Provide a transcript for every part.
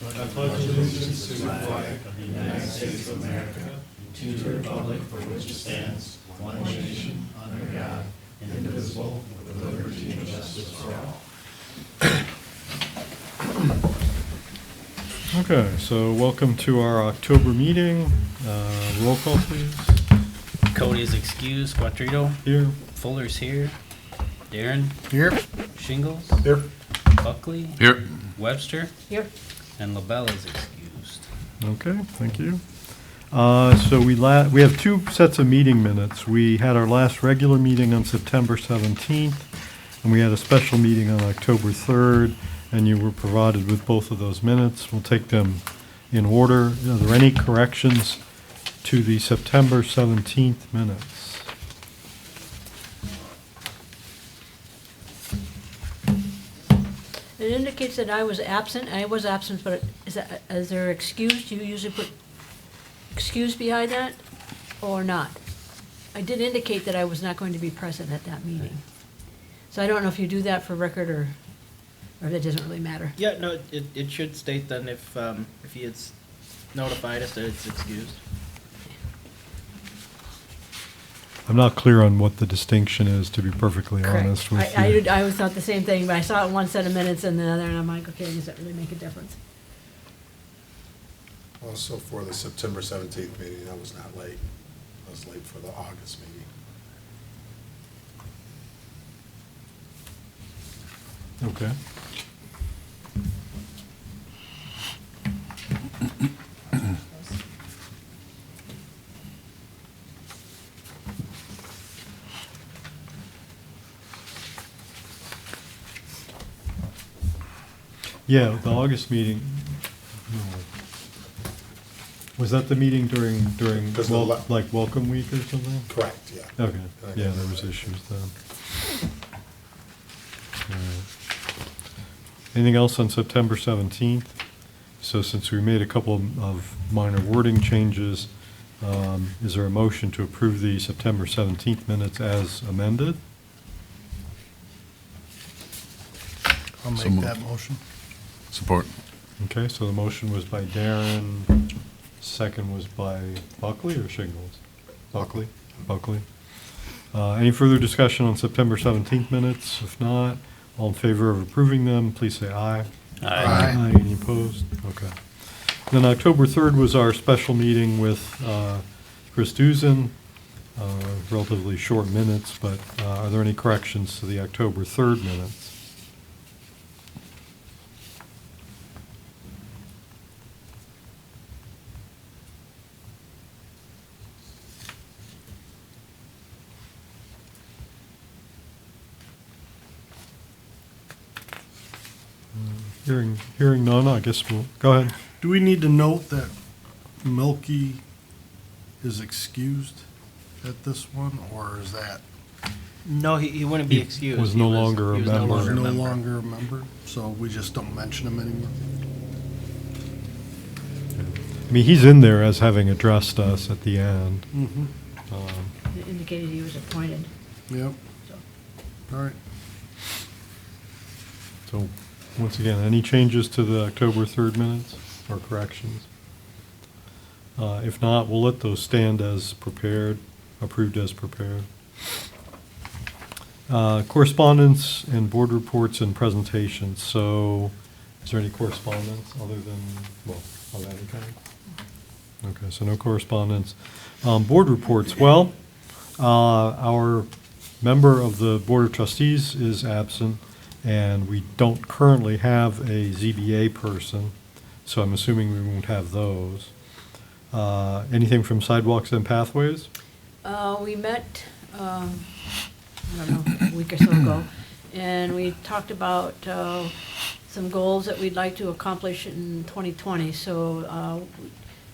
I pledge allegiance to the flag of the United States of America, to the republic for which it stands, one nation, under God, indivisible, with liberty and justice for all. Okay, so welcome to our October meeting. Roll call, please. Cody is excused. Quattrito. Here. Fuller's here. Darren. Here. Shingles. Here. Buckley. Here. Webster. Here. And LaBelle is excused. Okay, thank you. So we have two sets of meeting minutes. We had our last regular meeting on September 17th, and we had a special meeting on October 3rd, and you were provided with both of those minutes. We'll take them in order. Are there any corrections to the September 17th minutes? It indicates that I was absent. I was absent, but is there excused? Do you usually put excused behind that or not? I did indicate that I was not going to be present at that meeting. So I don't know if you do that for record or if it doesn't really matter. Yeah, no, it should state then if he had notified us that it's excused. I'm not clear on what the distinction is, to be perfectly honest with you. I always thought the same thing, but I saw it one set of minutes and the other, and I'm like, okay, does that really make a difference? Also for the September 17th meeting, I was not late. I was late for the August meeting. Okay. Yeah, the August meeting, was that the meeting during Because the like Welcome Week or something? Correct, yeah. Okay, yeah, there was issues then. All right. Anything else on September 17th? So since we made a couple of minor wording changes, is there a motion to approve the September 17th minutes as amended? I'll make that motion. Support. Okay, so the motion was by Darren, second was by Buckley or Shingles? Buckley. Any further discussion on September 17th minutes? If not, all in favor of approving them, please say aye. Aye. Any opposed? Okay. Then October 3rd was our special meeting with Chris Duzin. Relatively short minutes, but are there any corrections to the October 3rd minutes? Hearing none, I guess we'll, go ahead. Do we need to note that Milky is excused at this one, or is that No, he wouldn't be He excused. was no longer a he was member. No longer a no member. longer a member? So we just don't mention him anymore? I mean, he's in there as having addressed us at the end. Mm-hmm. It indicated he was appointed, Yep, so. all right. So, once again, any changes to the October 3rd minutes or corrections? If not, we'll let those stand as prepared, approved as prepared. Correspondence and board reports and presentations. So, is there any correspondence other than, well, of any kind? Okay, so no correspondence. Board reports. Well, our member of the Board of Trustees is absent, and we don't currently have a ZBA person, so I'm assuming we won't have those. Anything from Sidewalks and Pathways? We met, I don't know, a week or so ago, and we talked about some goals that we'd like to accomplish in 2020. So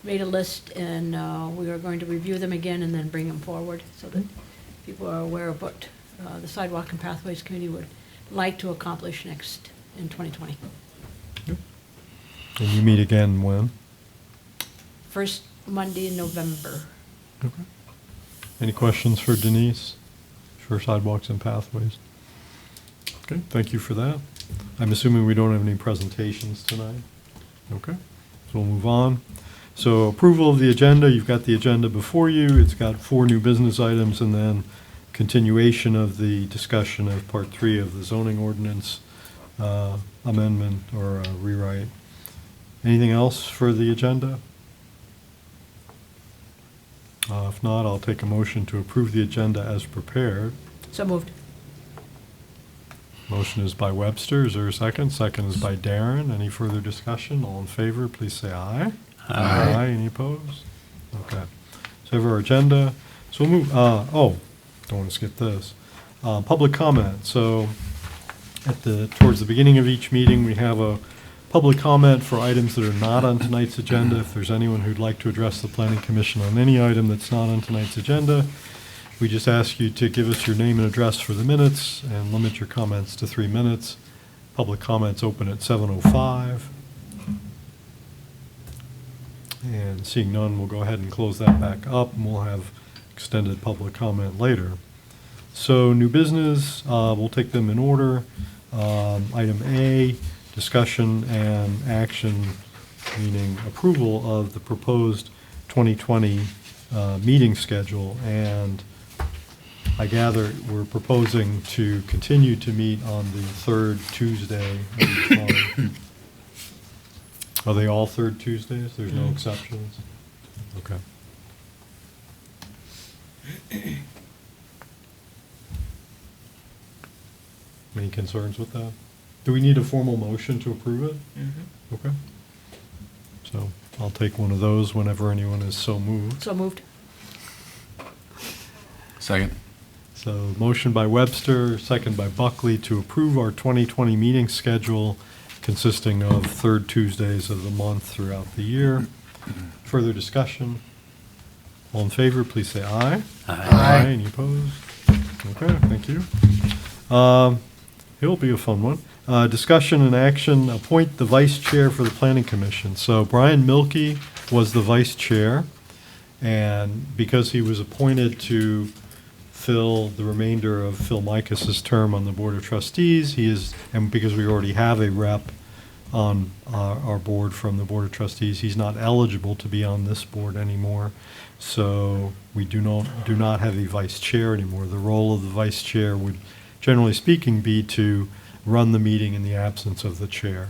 we made a list, and we are going to review them again and then bring them forward so that people are aware of what the Sidewalk and Pathways Committee would like to accomplish next in 2020. And you meet again when? First Monday in November. Okay. Any questions for Denise for Sidewalks and Pathways? Okay, thank you for that. I'm assuming we don't have any presentations tonight? Okay, so we'll move on. So approval of the agenda, you've got the agenda before you. It's got 4 new business items and then continuation of the discussion of Part 3 of the zoning ordinance amendment or rewrite. Anything else for the agenda? If not, I'll take a motion to approve the agenda as prepared. So moved. Motion is by Webster. Is there a second? Second is by Darren. Any further discussion? All in favor, please say aye. Aye. Any opposed? Okay. So we have our agenda. So we'll move, don't want to skip this. Public comment. So towards the beginning of each meeting, we have a public comment for items that are not on tonight's agenda. If there's anyone who'd like to address the planning commission on any item that's not on tonight's agenda, we just ask you to give us your name and address for the minutes and limit your comments to 3 minutes. Public comments open at 7:05. And seeing none, we'll go ahead and close that back up, and we'll have extended public comment later. So new business, we'll take them in order. Item A, discussion and action, meaning approval of the proposed 2020 meeting schedule. And I gather we're proposing to continue to meet on the 3rd Tuesday of each month. Are they all 3rd Tuesdays? There's no exceptions? Okay. Any concerns with that? Do we need a formal motion to approve it? Mm-hmm. Okay. So I'll take one of those whenever anyone is so moved. So moved. Second. So motion by Webster, second by Buckley to approve our 2020 meeting schedule consisting of 3rd Tuesdays of the month throughout the year. Further discussion? All in favor, please say aye. Aye. Any opposed? Okay, thank you. It'll be a fun one. Discussion and action, appoint the vice chair for the planning commission. So Brian Milkey was the vice chair, and because he was appointed to fill the remainder of Phil Micas's term on the Board of Trustees, and because we already have a rep on our board from the Board of Trustees, he's not eligible to be on this board anymore. So we do not have a vice chair anymore. The role of the vice chair would, generally speaking, be to run the meeting in the absence of the chair.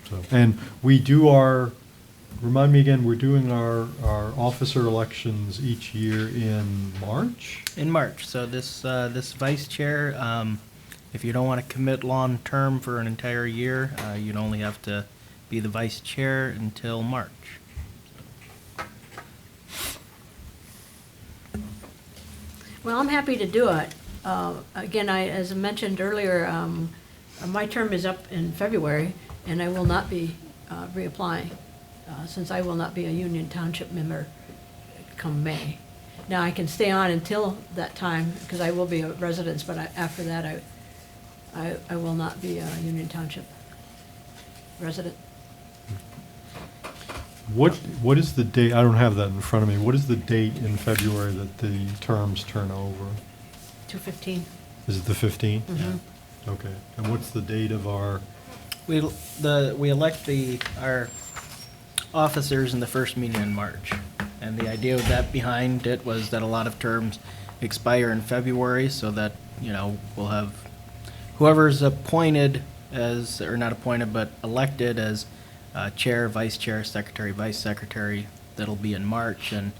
So, and we do remind me again, we're doing our officer elections each year in March? In March, so this vice chair, if you don't want to commit long-term for an entire year, you'd only have to be the vice chair until March. Well, I'm happy to do it. Again, as I mentioned earlier, my term is up in February, and I will not be reapplying, since I will not be a Union Township member come May. Now, I can stay on until that time, because I will be a resident, but after that, I will not be a Union Township resident. What is the date? I don't have that in front of me. What is the date in February that the terms turn over? 2/15. Is it the 15th? Mhm. Okay. And what's the date of our, We elect our officers in the first meeting in March. And the idea of that behind it was that a lot of terms expire in February, so that, we'll have whoever's appointed as, or not appointed, but elected as chair, vice chair, secretary, vice secretary, that'll be in March, and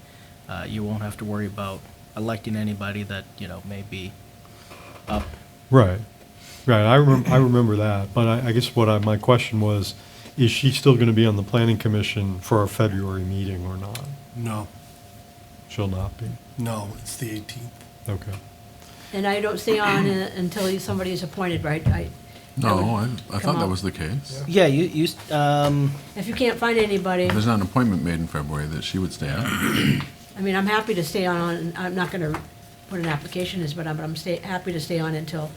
you won't have to worry about electing anybody that, may be up. right. I remember that, but I guess my question was, is she still going to be on the planning commission for our February meeting or not? No, She'll not be. no, it's the 18th. Okay. And I don't stay on until somebody is appointed, right? No, I come thought that up. was the case. Yeah, you If you can't find anybody, There's not an appointment made in February that she would stay on. I mean, I'm happy to stay on, and I'm not gonna put an application in, but I'm happy to stay on until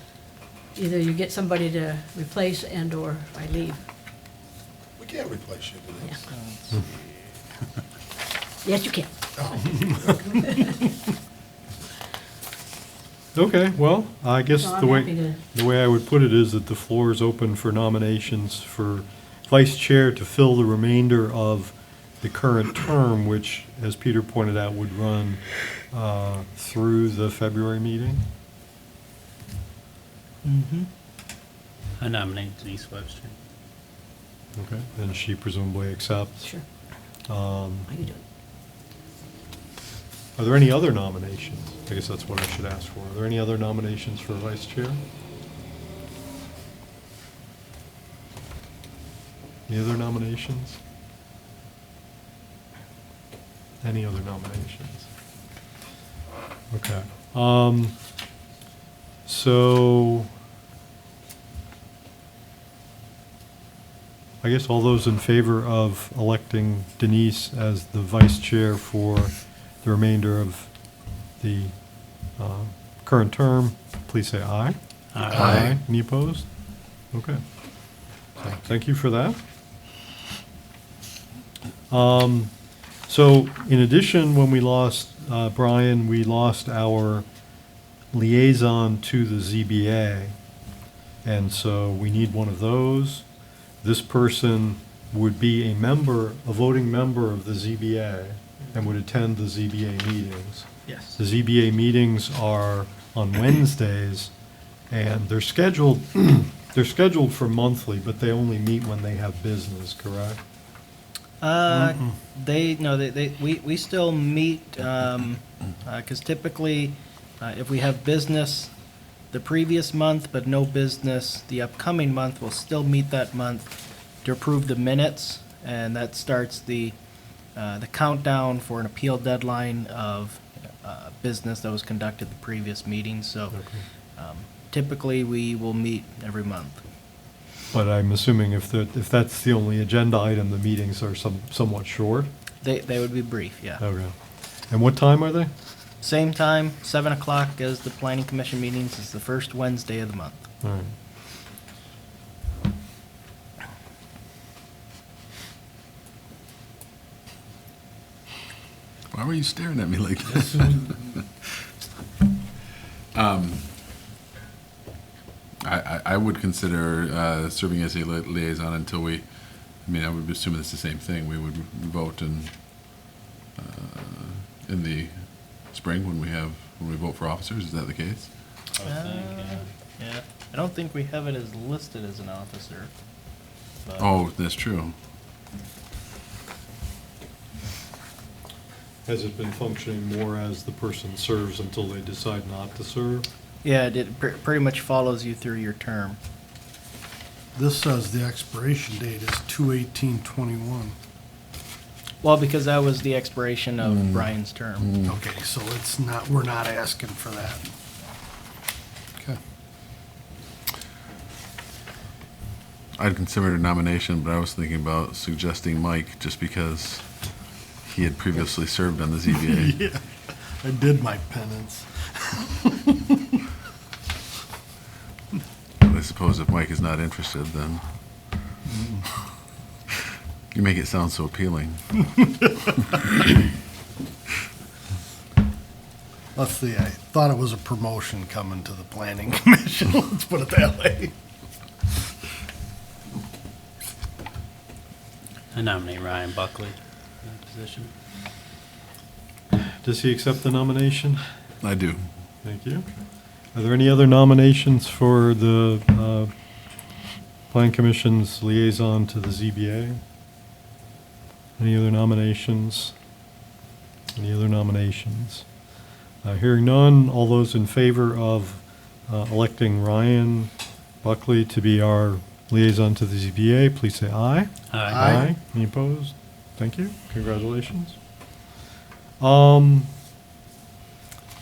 either you get somebody to replace and/or I leave. We can't replace you, Denise. Yeah. Yes, you can. Okay, well, I guess So the I'm happy way, to- the way I would put it is that the floor is open for nominations for vice chair to fill the remainder of the current term, which, as Peter pointed out, would run through the February meeting. Mm-hmm. I nominate Denise Webster. Okay. And she presumably accepts. Sure, Um, I can do it. Are there any other nominations? I guess that's what I should ask for. Are there any other nominations for vice chair? Any other nominations? Any other nominations? Okay. So I guess all those in favor of electing Denise as the vice chair for the remainder of the current term, please say aye. Aye. Any opposed? Okay. So, thank you for that. So in addition, when we lost Brian, we lost our liaison to the ZBA. And so we need one of those. This person would be a member, a voting member of the ZBA and would attend the ZBA meetings. Yes. The ZBA meetings are on Wednesdays, and they're scheduled, they're scheduled for monthly, but they only meet when they have business, correct? We still meet, because typically, if we have business the previous month, but no business the upcoming month, we'll still meet that month to approve the minutes, and that starts the countdown for an appeal deadline of business that was conducted the previous meeting, so Okay. typically we will meet every month. But I'm assuming if that's the only agenda item, the meetings are somewhat short? They would be brief, yeah. Okay. And what time are they? Same time, 7 o'clock as the planning commission meetings, is the first Wednesday of the month. All right. Why were you staring at me like that? I would consider serving as a liaison until we, I mean, I would assume it's the same thing. We would vote in the spring when we vote for officers. Is that the case? I would think, yeah. Yeah, I don't think we have it as listed as an officer. but- Oh, that's true. Has it been functioning more as the person serves until they decide not to serve? Yeah, it pretty much follows you through your term. This says the expiration date is 2/18/21. Well, because that was the expiration of Brian's term. Okay, so it's not, we're not asking for that. Okay. I'd consider a nomination, but I was thinking about suggesting Mike just because he had previously served on the ZBA. Yeah, I did my penance. But I suppose if Mike is not interested, then you make it sound so appealing. Let's see, I thought it was a promotion coming to the planning commission, let's put it that way. I nominate Ryan Buckley for that position. Does he accept the nomination? I do. Thank you. Are there any other nominations for the Plan Commission's liaison to the ZBA? Any other nominations? Any other nominations? Hearing none, all those in favor of electing Ryan Buckley to be our liaison to the ZBA, please say aye. Aye. Any opposed? Thank you. Congratulations.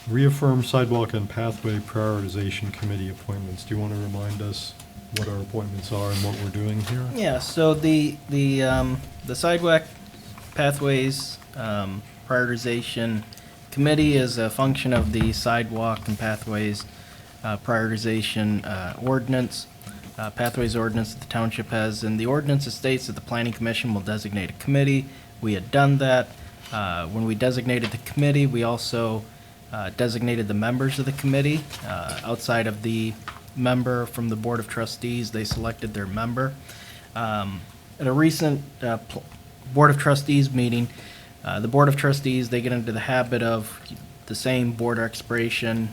Reaffirm sidewalk and pathway prioritization committee appointments. Do you want to remind us what our appointments are and what we're doing here? Yeah, so the sidewalk pathways prioritization committee is a function of the sidewalk and pathways prioritization ordinance, pathways ordinance that the township has, and the ordinance states that the planning commission will designate a committee. We had done that. When we designated the committee, we also designated the members of the committee. Outside of the member from the Board of Trustees, they selected their member. At a recent Board of Trustees meeting, the Board of Trustees, they get into the habit of the same board expiration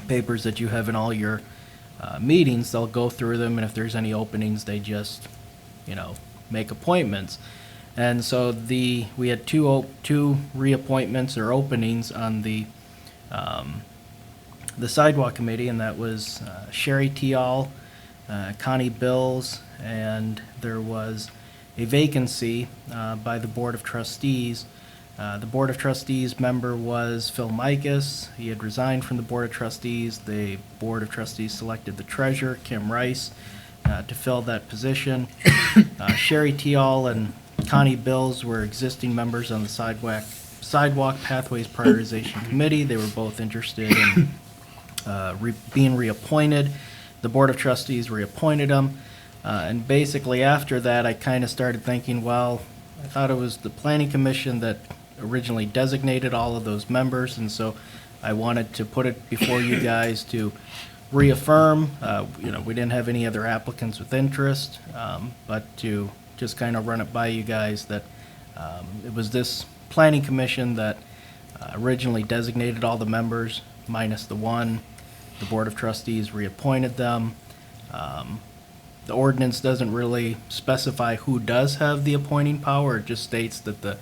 papers that you have in all your meetings. They'll go through them, and if there's any openings, they just, make appointments. And so we had two reappointments or openings on the Sidewalk Committee, and that was Sherry Teal, Connie Bills, and there was a vacancy by the Board of Trustees. The Board of Trustees member was Phil Micus. He had resigned from the Board of Trustees. The Board of Trustees selected the treasurer, Kim Rice, to fill that position. Sherry Teal and Connie Bills were existing members on the Sidewalk Pathways Prioritization Committee. They were both interested in being reappointed. The Board of Trustees reappointed them. And basically after that, I kind of started thinking, well, I thought it was the Planning Commission that originally designated all of those members, and so I wanted to put it before you guys to reaffirm. We didn't have any other applicants with interest, but to just kind of run it by you guys that it was this Planning Commission that originally designated all the members, minus the one. The Board of Trustees reappointed them. The ordinance doesn't really specify who does have the appointing power. It just states that the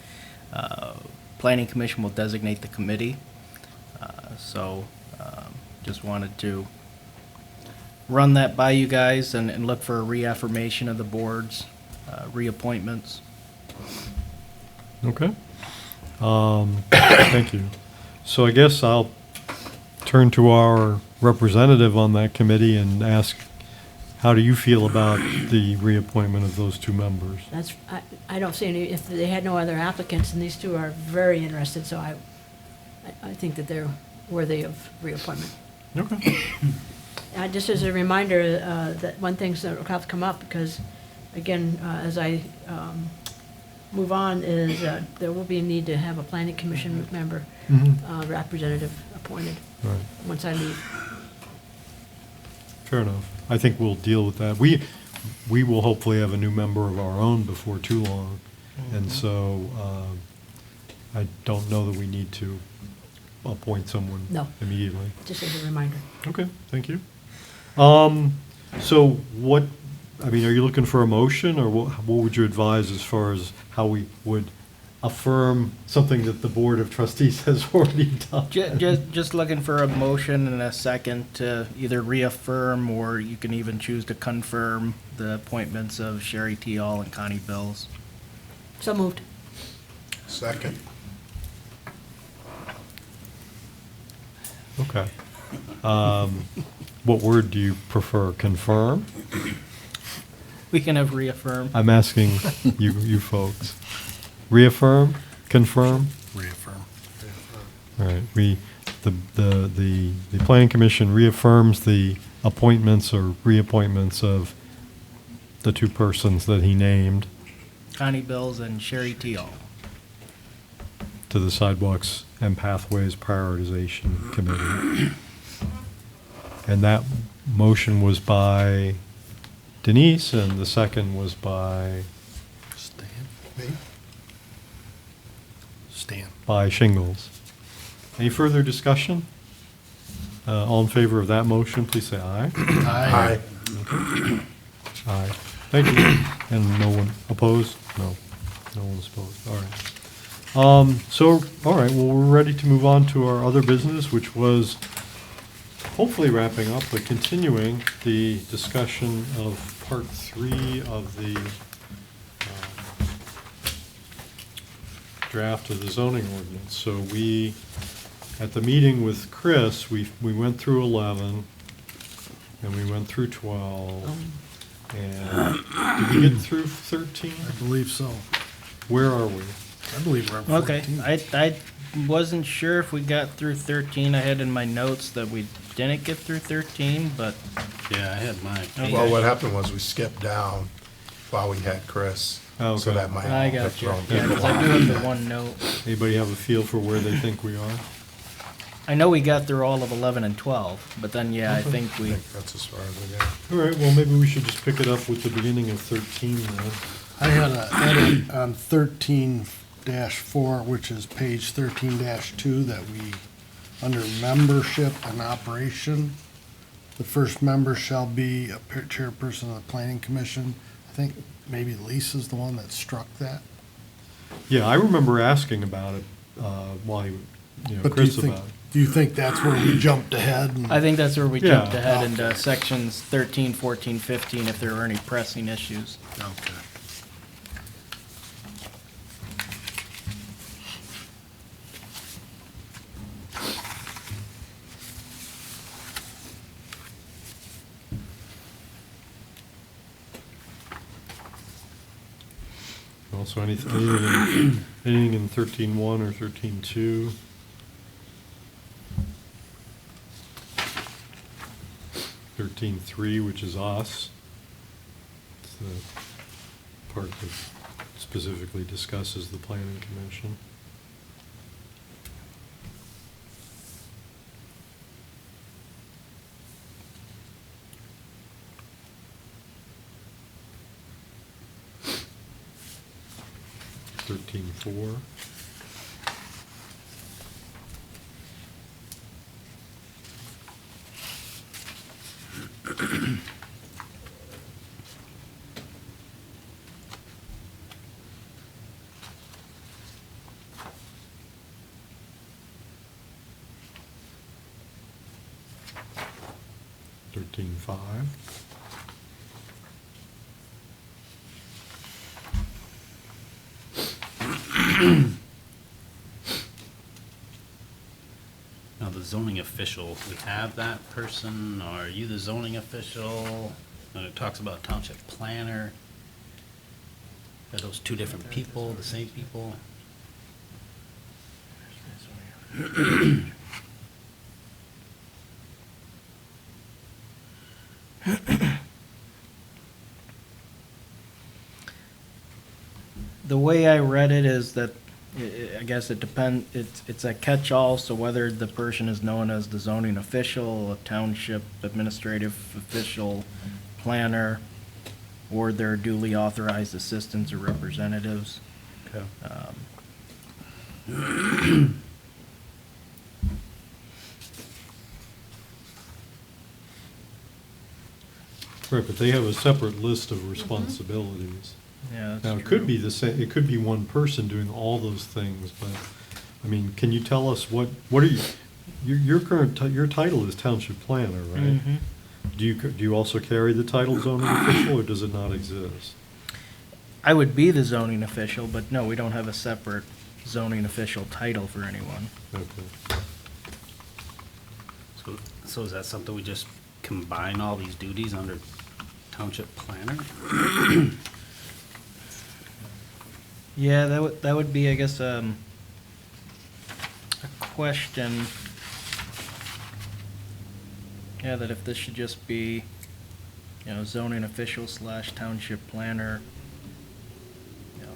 Planning Commission will designate the committee. Just wanted to run that by you guys and look for a reaffirmation of the board's reappointments. Okay. Thank you. So I guess I'll turn to our representative on that committee and ask, how do you feel about the reappointment of those two members? I don't see any, if they had no other applicants, and these two are very interested, so I think that they're worthy of reappointment. Okay. Just as a reminder, that one thing that will have to come up, because, again, as I move on, is there will be a need to have a planning commission member, representative appointed, Right. once I leave. Fair enough. I think we'll deal with that. We will hopefully have a new member of our own before too long. And so I don't know that we need to appoint someone No. immediately. Just as a reminder. Okay, thank you. So what, are you looking for a motion, or what would you advise as far as how we would affirm something that the Board of Trustees has already done? Just looking for a motion and a second to either reaffirm, or you can even choose to confirm the appointments of Sherry Teal and Connie Bills. So moved. Second. Okay. What word do you prefer? Confirm? We can have reaffirm. I'm asking you folks. Reaffirm? Confirm? Reaffirm. All right, the Planning Commission reaffirms the appointments or reappointments of the two persons that he named Connie Bills and Sherry Teal. to the Sidewalks and Pathways Prioritization Committee. And that motion was by Denise, and the second was by Stan? Me? Stan. by Shingles. Any further discussion? All in favor of that motion, please say aye. Aye. Aye. Thank you. And no one opposed? No. No one's opposed. All right. All right, well, we're ready to move on to our other business, which was hopefully wrapping up, but continuing the discussion of part 3 of the draft of the zoning ordinance. So we, at the meeting with Chris, we went through 11, and we went through 12, and did we get through 13? I believe so. Where are we? I believe we're on Okay, 14. I wasn't sure if we got through 13. I had in my notes that we didn't get through 13, but Yeah, I had mine. Okay. Well, what happened was we skipped down while we had Chris. Oh, So okay. that might I have got you. thrown Yeah, people 'cause I do off. have the one note. Anybody have a feel for where they think we are? I know we got through all of 11 and 12, but then, yeah, I Okay. think I we, think that's as far as I got. All right, well, maybe we should just pick it up with the beginning of 13 then. I had an edit on 13-4, which is page 13-2, that we, under membership and operation, the first member shall be a chairperson of the planning commission. I think maybe Lisa's the one that struck that. Yeah, I remember asking about it while you know, But do you Chris think, about it. do you think that's where we jumped ahead? And I think that's where we Yeah. jumped ahead into sections 13, 14, 15, if there were any pressing issues. Okay. Also, anything in 13.1 or 13.2? 13.3, which is us. It's the part that specifically discusses the planning commission. Thirteen four. Thirteen five. Now, the zoning official, we have that person, or are you the zoning official? And it talks about township planner. Are those two different people, the same people? The way I read it is that, I guess it depends, it's a catch-all, so whether the person is known as the zoning official, a township administrative official, planner, or their duly authorized assistants or representatives. Okay. Right, but they have a separate list of responsibilities. Yeah, that's Now, it true. could be the same, it could be one person doing all those things, but, I mean, can you tell us what are you, your current, your title is township planner, right? Mhm. Do you also carry the title zoning official, or does it not exist? I would be the zoning official, but no, we don't have a separate zoning official title for anyone. Okay. So is that something we just combine all these duties under township planner? Yeah, that would be, I guess, a question. Yeah, that if this should just be, you know, zoning official / township planner. You know,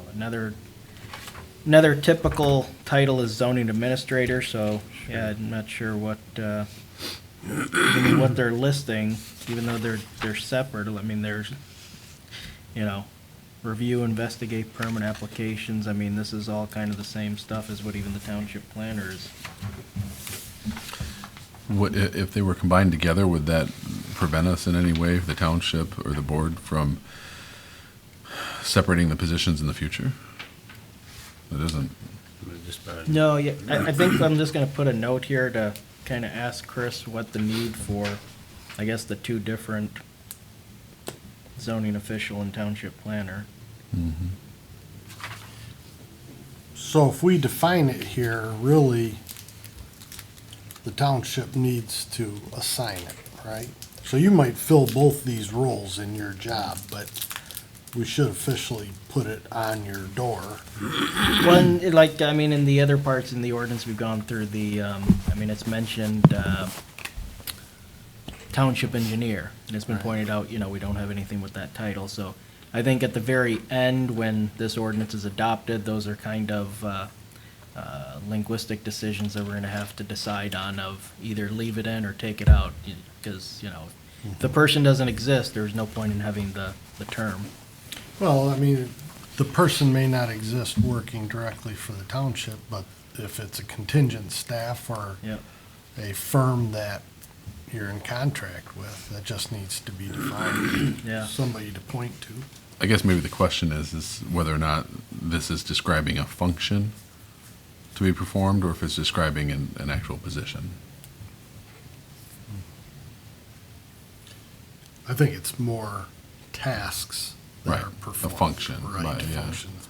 another typical title is zoning administrator, so, yeah, I'm not sure what, I mean, what they're listing, even though they're separate. I mean, there's, you know, review, investigate permit applications. I mean, this is all kind of the same stuff as what even the township planner is. What, if they were combined together, would that prevent us in any way, the township or the board, from separating the positions in the future? It isn't. No, yeah, I think I'm just gonna put a note here to kind of ask Chris what the need for, I guess, the two different zoning official and township planner. Mhm. So if we define it here, really, the township needs to assign it, right? So you might fill both these roles in your job, but we should officially put it on your door. One, like, I mean, in the other parts in the ordinance we've gone through, I mean, it's mentioned, township engineer, and it's been Right. pointed out, you know, we don't have anything with that title, so I think at the very end, when this ordinance is adopted, those are kind of, linguistic decisions that we're gonna have to decide on of either leave it in or take it out. Because, if the person doesn't exist, there's no point in having the term. Well, I mean, the person may not exist working directly for the township, but if it's a contingent staff or Yep. a firm that you're in contract with, that just needs to be defined. Yeah. Somebody to point to. I guess maybe the question is whether or not this is describing a function to be performed, or if it's describing an actual position. I think it's more tasks that Right, are a performed. function, Right, right, yeah. functions.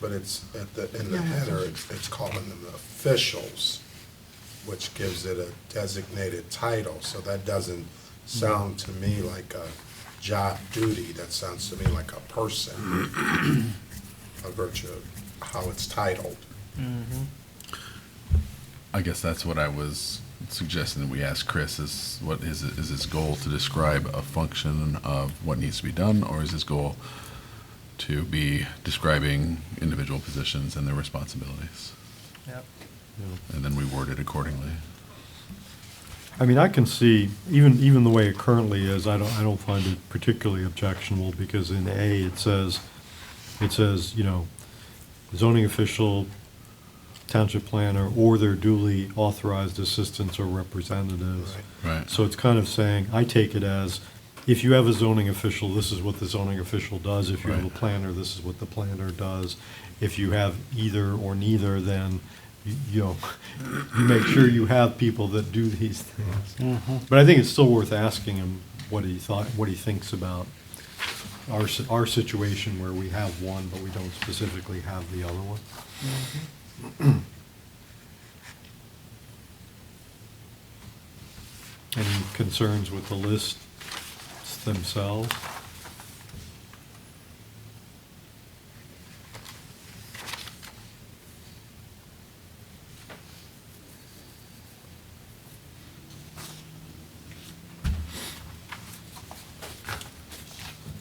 But it's in the header, it's calling them officials, which gives it a designated title, so that doesn't sound to me like a job duty, that sounds to me like a person, by virtue of how it's titled. I guess that's what I was suggesting that we ask Chris, is what is his goal to describe a function of what needs to be done, or is his goal to be describing individual positions and their responsibilities? Yep. And then we word it accordingly. I mean, I can see, even the way it currently is, I don't find it particularly objectionable, because in A, it says, zoning official, township planner, or their duly authorized assistants or representatives. Right. So it's kind of saying, I take it as, if you have a zoning official, this is what the zoning official does. If you have a Right. planner, this is what the planner does. If you have either or neither, then, you make sure you have people that do these things. But I think it's still worth asking him what he thinks about our situation where we have one, but we don't specifically have the other one. Any concerns with the lists themselves?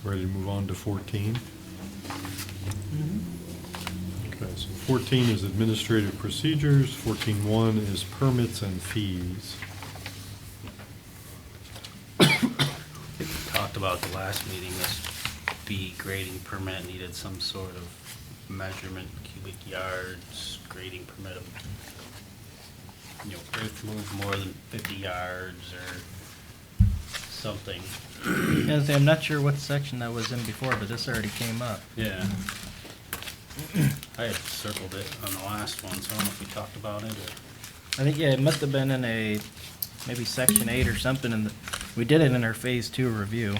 Ready to move on to 14? Okay, so 14 is administrative procedures, 14.1 is permits and fees. We talked about the last meeting, this fee grading permit needed some sort of measurement, cubic yards, grading permit of, earth move more than 50 yards or something. I'm not sure what section that was in before, but this already came up. Yeah. I had circled it on the last one, so I don't know if we talked about it or. I think, it must have been in maybe section 8 or something, and we did it in our phase 2 review.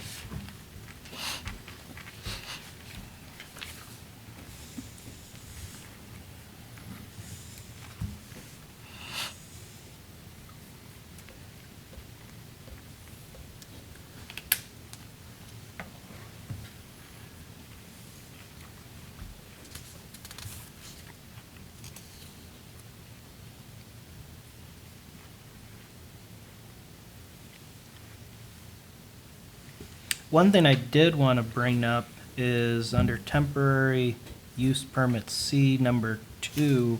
One thing I did want to bring up is under temporary use permit C number 2,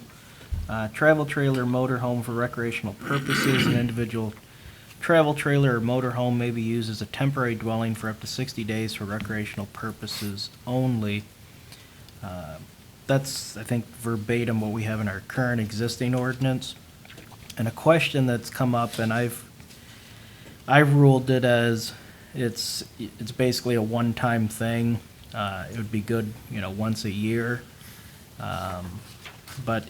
travel trailer motorhome for recreational purposes. An individual travel trailer or motorhome may be used as a temporary dwelling for up to 60 days for recreational purposes only. That's, I think, verbatim what we have in our current existing ordinance. And a question that's come up, and I've ruled it as it's basically a one-time thing. It would be good, once a year. But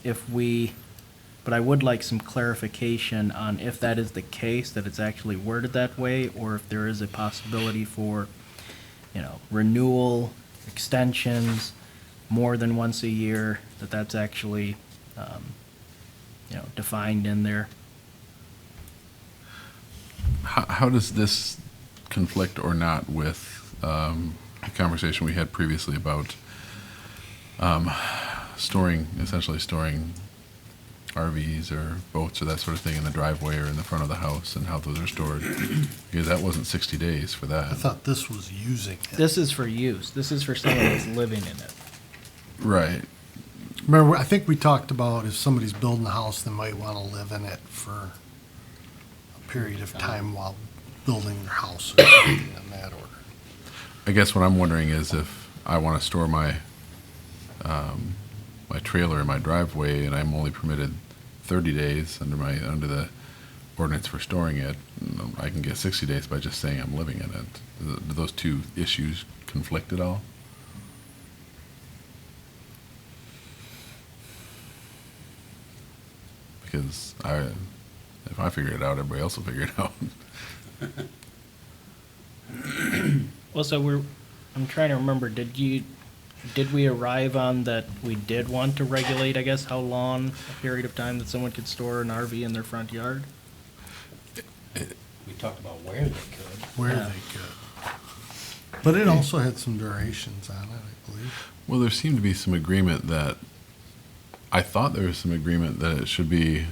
I would like some clarification on if that is the case, that it's actually worded that way, or if there is a possibility for, renewal, extensions, more than once a year, that's actually, defined in there. How does this conflict or not with a conversation we had previously about essentially storing RVs or boats or that sort of thing in the driveway or in the front of the house and how those are stored. Because that wasn't 60 days for that. I thought this was using it. This is for use. This is for someone that's living in it. Right. Remember, I think we talked about if somebody's building a house, they might want to live in it for a period of time while building their house or something in that order. I guess what I'm wondering is if I want to store my my trailer in my driveway and I'm only permitted 30 days under the ordinance for storing it, I can get 60 days by just saying I'm living in it. Do those two issues conflict at all? Because if I figure it out, everybody else will figure it out. Well, so I'm trying to remember, did we arrive on that we did want to regulate, I guess, how long a period of time that someone could store an RV in their front yard? We talked about where they could. Where Yeah. they could. But it also had some durations on it, I believe. Well, there seemed to be some agreement that, I thought there was some agreement that it should be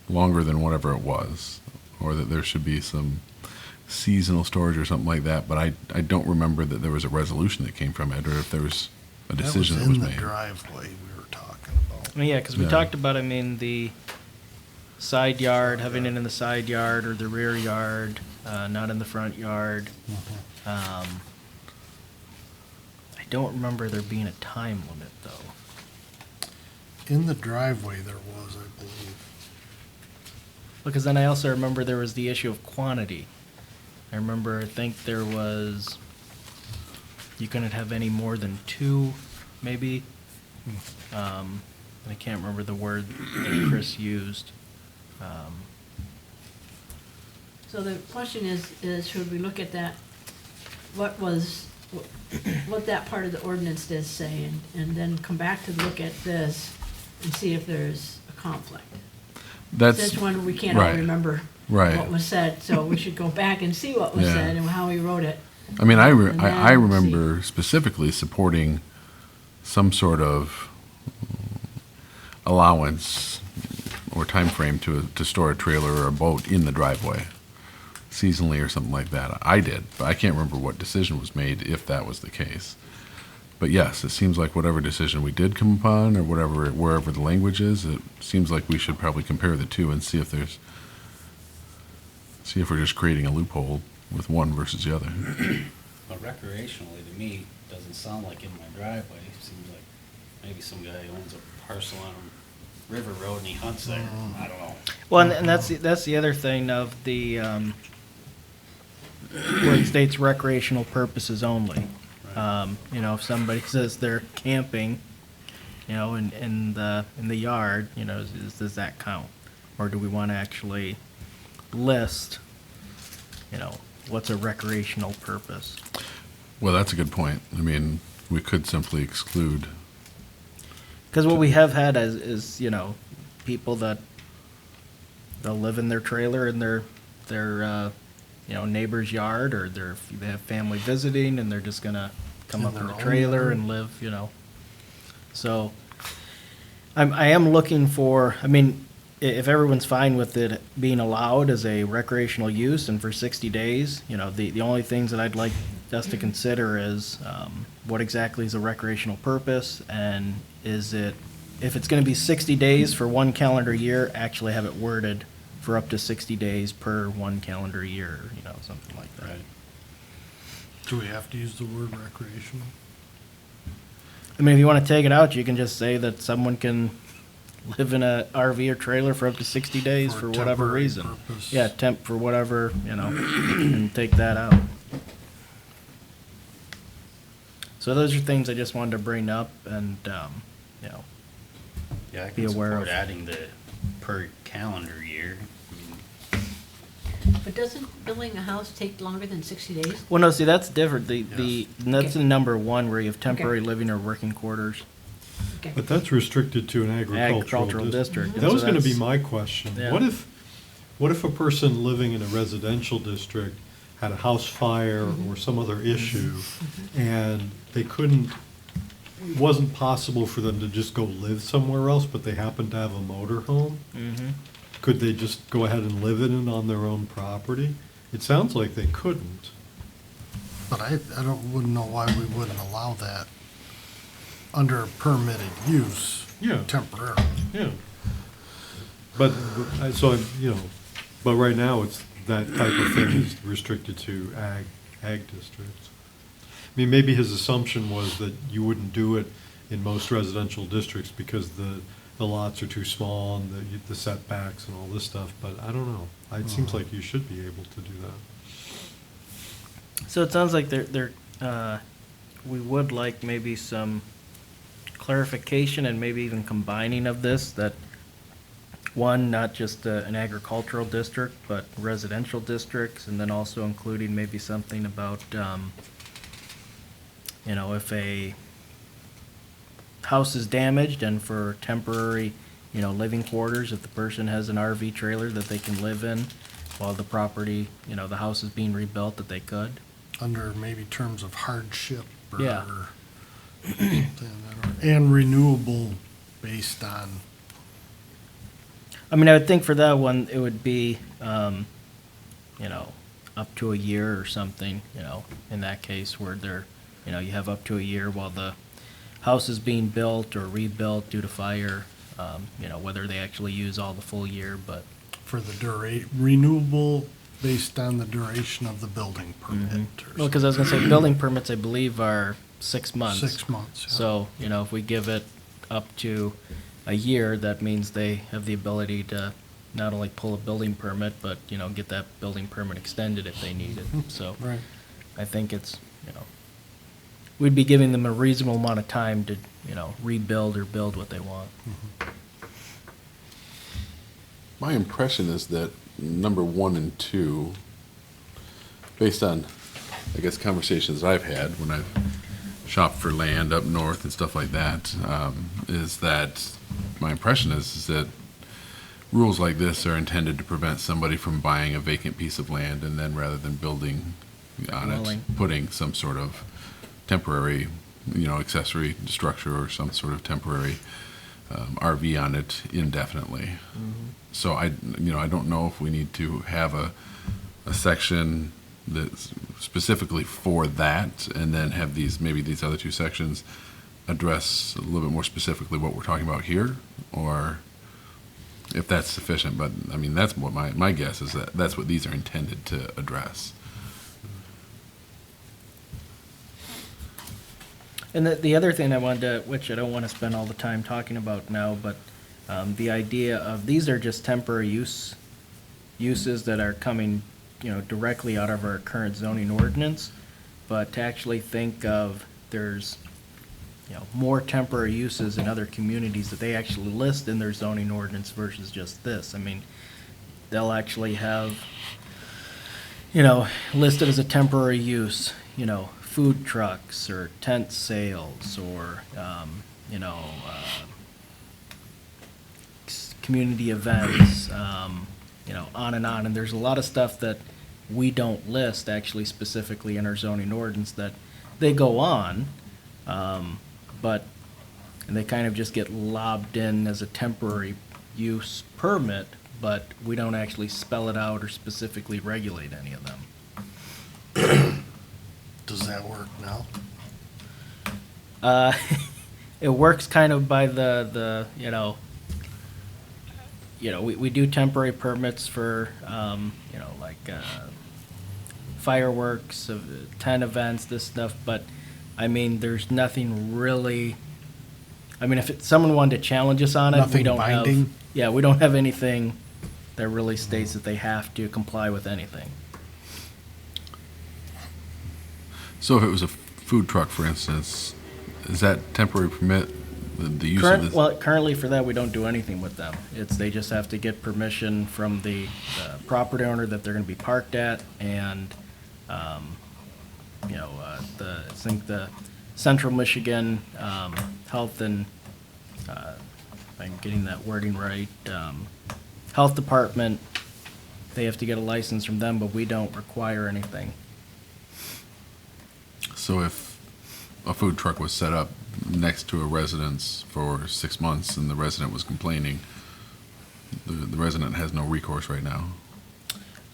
longer than whatever it was, or that there should be some seasonal storage or something like that, but I don't remember that there was a resolution that came from it, or if there was a decision that was in the made. driveway we were talking about. I mean, yeah, because we Yeah. talked about, I mean, the side yard, having it in the side yard or the rear yard, not in the front yard. I don't remember there being a time limit, though. In the driveway there was, I believe. Because then I also remember there was the issue of quantity. I remember, I think there was, you couldn't have any more than two, maybe. And I can't remember the word that Chris used. So the question is should we look at that, what that part of the ordinance does say, and then come back to look at this and see if there's a conflict? That's Since when we can't all right. remember Right. what was said, so we should go back and see what was Yeah. said and how he wrote it. I mean, I And then remember specifically supporting some sort of allowance or time frame to store a trailer or a boat in the driveway seasonally or something like that. I did, but I can't remember what decision was made if that was the case. But yes, it seems like whatever decision we did come upon or wherever the language is, it seems like we should probably compare the two and see if we're just creating a loophole with one versus the other. But recreationally, to me, doesn't sound like in my driveway. It seems like maybe some guy owns a parcel on River Road and he hunts there. I don't know. Well, and that's the other thing of the, where it states recreational purposes only. You know, if somebody says they're camping, you know, in the yard, you know, does that count? Or do we want to actually list, you know, what's a recreational purpose? Well, that's a good point. I mean, we could simply exclude. Because what we have had is, you know, people that they'll live in their trailer in their you know, neighbor's yard, or they have family visiting and they're just gonna come In up in their the own trailer yard. and live, you know. So I am looking for, I mean, if everyone's fine with it being allowed as a recreational use and for 60 days, you know, the only things that I'd like us to consider is what exactly is a recreational purpose, and is it, if it's going to be 60 days for one calendar year, actually have it worded for up to 60 days per one calendar year, you know, something like that. Right. Do we have to use the word recreational? I mean, if you want to take it out, you can just say that someone can live in a RV or trailer for up to 60 days For for a whatever temporary reason. purpose. Yeah, temp for whatever, you know, and take that out. So those are things I just wanted to bring up and, you know, Yeah, I Be can aware support of. adding the per calendar year. I mean, But doesn't building a house take longer than 60 days? well, no, see, that's different. That's Okay. the number one where you have temporary living or working quarters. Okay. But that's restricted to an agricultural Agricultural district. district. That was So gonna be that's- my question. Yeah. What if a person living in a residential district had a house fire or some other issue, and they couldn't it wasn't possible for them to just go live somewhere else, but they happen to have a motor home, could they just go ahead and live in it on their own property? It sounds like they couldn't. But wouldn't know why we wouldn't allow that under permitted use Yeah. temporarily. Yeah. But, but right now, it's, that type of thing is restricted to ag districts. I mean, maybe his assumption was that you wouldn't do it in most residential districts because the lots are too small and the setbacks and all this stuff, but I don't know. It seems like you should be able to do that. So it sounds like we would like maybe some clarification and maybe even combining of this, that one, not just an agricultural district, but residential districts, and then also including maybe something about, if a house is damaged and for temporary, living quarters, if the person has an RV trailer that they can live in while the property, the house is being rebuilt, that they could. Under maybe terms of hardship or. Yeah. And renewable based on, I mean, I would think for that one, it would be, up to a year or something, in that case where you have up to a year while the house is being built or rebuilt due to fire, whether they actually use all the full year, but. for the renewable based on the duration of the building permit. Well, because I was gonna say, building permits, I believe, are 6 months. 6 months. Yeah. So, if we give it up to a year, that means they have the ability to not only pull a building permit, but, get that building permit extended if they need it. So Right. I think it's, we'd be giving them a reasonable amount of time to, rebuild or build what they want. My impression is that number 1 and 2, based on, I guess, conversations I've had when I've shopped for land up north and stuff like that, is that my impression is that rules like this are intended to prevent somebody from buying a vacant piece of land and then rather than building on Dwelling. it, putting some sort of temporary, accessory structure or some sort of temporary RV on it indefinitely. So I don't know if we need to have a section that's specifically for that, and then have maybe these other 2 sections address a little bit more specifically what we're talking about here, or if that's sufficient. But I mean, that's what my guess is, that that's what these are intended to address. And the other thing I wanted to, which I don't want to spend all the time talking about now, but the idea of, these are just temporary uses that are coming, directly out of our current zoning ordinance, but to actually think of, there's, more temporary uses in other communities that they actually list in their zoning ordinance versus just this. I mean, they'll actually have, listed as a temporary use, food trucks or tent sales or, community events, on and on. And there's a lot of stuff that we don't list actually specifically in our zoning ordinance that they go on, and they kind of just get lobbed in as a temporary use permit, but we don't actually spell it out or specifically regulate any of them. Does that work now? It works kind of by we do temporary permits for, fireworks, tent events, this stuff, but, I mean, there's nothing really, I mean, if someone wanted to challenge us on it, we Nothing don't have. binding? Yeah, we don't have anything that really states that they have to comply with anything. So if it was a food truck, for instance, is that temporary permit, the use of this? Well, currently for that, we don't do anything with them. They just have to get permission from the property owner that they're gonna be parked at, and, I think the Central Michigan, Health and, if I'm getting that wording right, Health Department, they have to get a license from them, but we don't require anything. So if a food truck was set up next to a residence for 6 months and the resident was complaining, the resident has no recourse right now.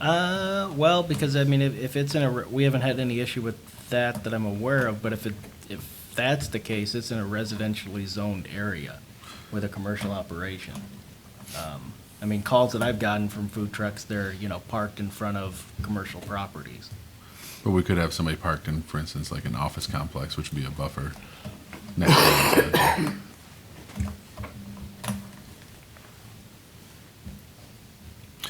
Well, because I mean, if it's in a, we haven't had any issue with that I'm aware of, but if that's the case, it's in a residentially zoned area with a commercial operation. I mean, calls that I've gotten from food trucks, they're, parked in front of commercial properties. But we could have somebody parked in, for instance, like an office complex, which would be a buffer next to the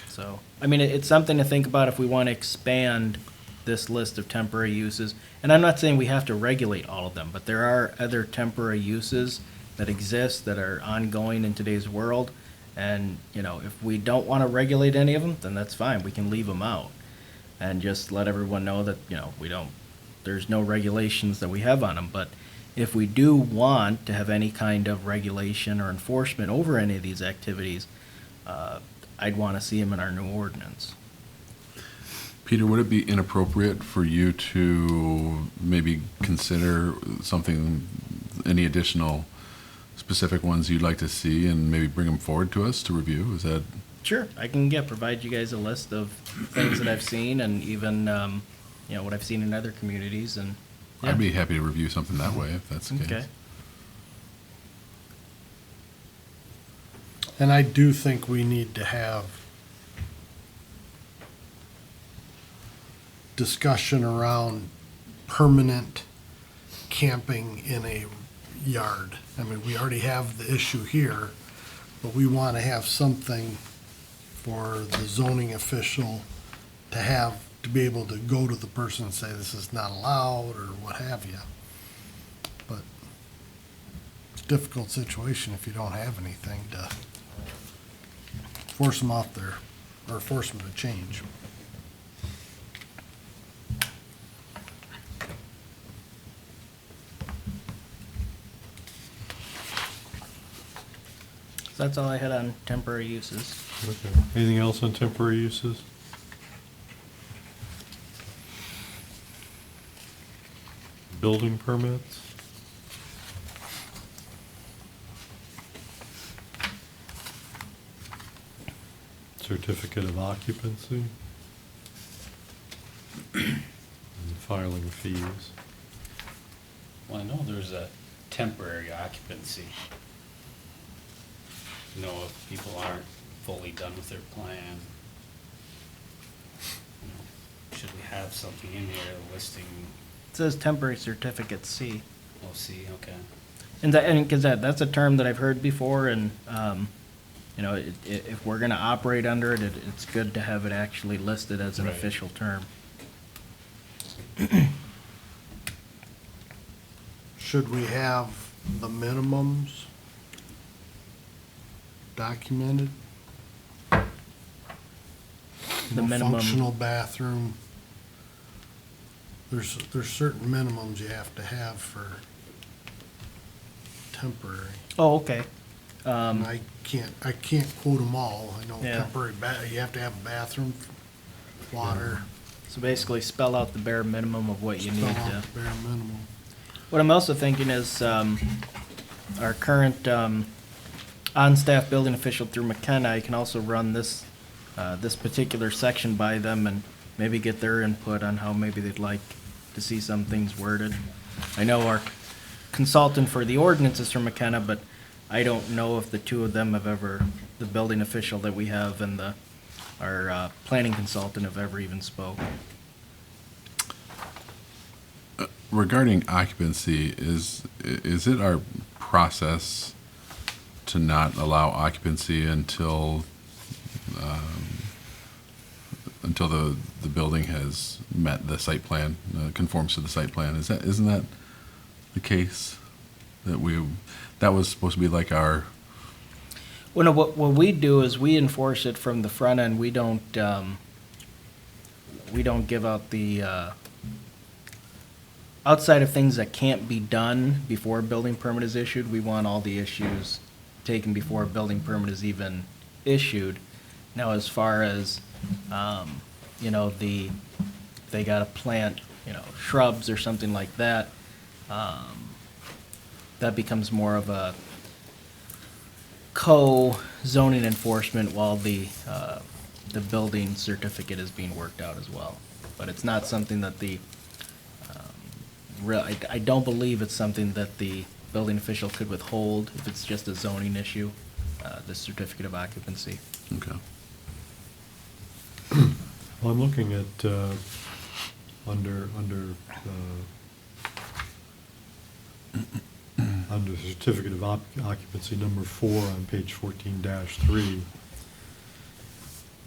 So, I mean, it's something to think about if we want to expand this list of temporary uses. And I'm not saying we have to regulate all of them, but there are other temporary uses that exist that are ongoing in today's world. And, if we don't want to regulate any of them, then that's fine. We can leave them out. And just let everyone know that, there's no regulations that we have on them. But if we do want to have any kind of regulation or enforcement over any of these activities, I'd want to see them in our new ordinance. Peter, would it be inappropriate for you to maybe consider something, any additional specific ones you'd like to see and maybe bring them forward to us to review? Is that? Sure, I can provide you guys a list of things that I've seen and even, what I've seen in other communities and. I'd be happy to review something that way if that's the case. Okay. And I do think we need to have discussion around permanent camping in a yard. I mean, we already have the issue here, but we want to have something for the zoning official to be able to go to the person and say, this is not allowed, or what have you. But it's a difficult situation if you don't have anything to force them off there, or force them to change. So that's all I had on temporary uses. Okay. Anything else on temporary uses? Building permits? Certificate of occupancy? And filing fees. Well, I know there's a temporary occupancy. If people aren't fully done with their plan, should we have something in here listing, It says temporary certificate C. we'll see, okay. And because that's a term that I've heard before, and, if we're gonna operate under it, it's good to have it actually listed as an Right. official term. Should we have the minimums documented? The No minimum- functional bathroom. There's certain minimums you have to have for temporary. Oh, okay. And I can't quote them all. I know Yeah. temporary you have to have a bathroom, water. So basically spell out the bare minimum of what you spell need out to. the bare minimum. What I'm also thinking is, our current, on-staff building official through McKenna, I can also run this particular section by them and maybe get their input on how maybe they'd like to see some things worded. I know our consultant for the ordinance is from McKenna, but I don't know if the two of them have ever, the building official that we have and our planning consultant have ever even spoke. Regarding occupancy, is it our process to not allow occupancy until the building has met the site plan, conforms to the site plan? Isn't that the case? That was supposed to be like our, Well, no, what we do is we enforce it from the front end. We don't give out the, outside of things that can't be done before a building permit is issued, we want all the issues taken before a building permit is even issued. Now, as far as, they gotta plant, shrubs or something like that, that becomes more of a co-zoning enforcement while the building certificate is being worked out as well. But it's not something that I don't believe it's something that the building official could withhold if it's just a zoning issue, the certificate of occupancy. Okay. Well, I'm looking at, under certificate of occupancy number 4 on page 14-3.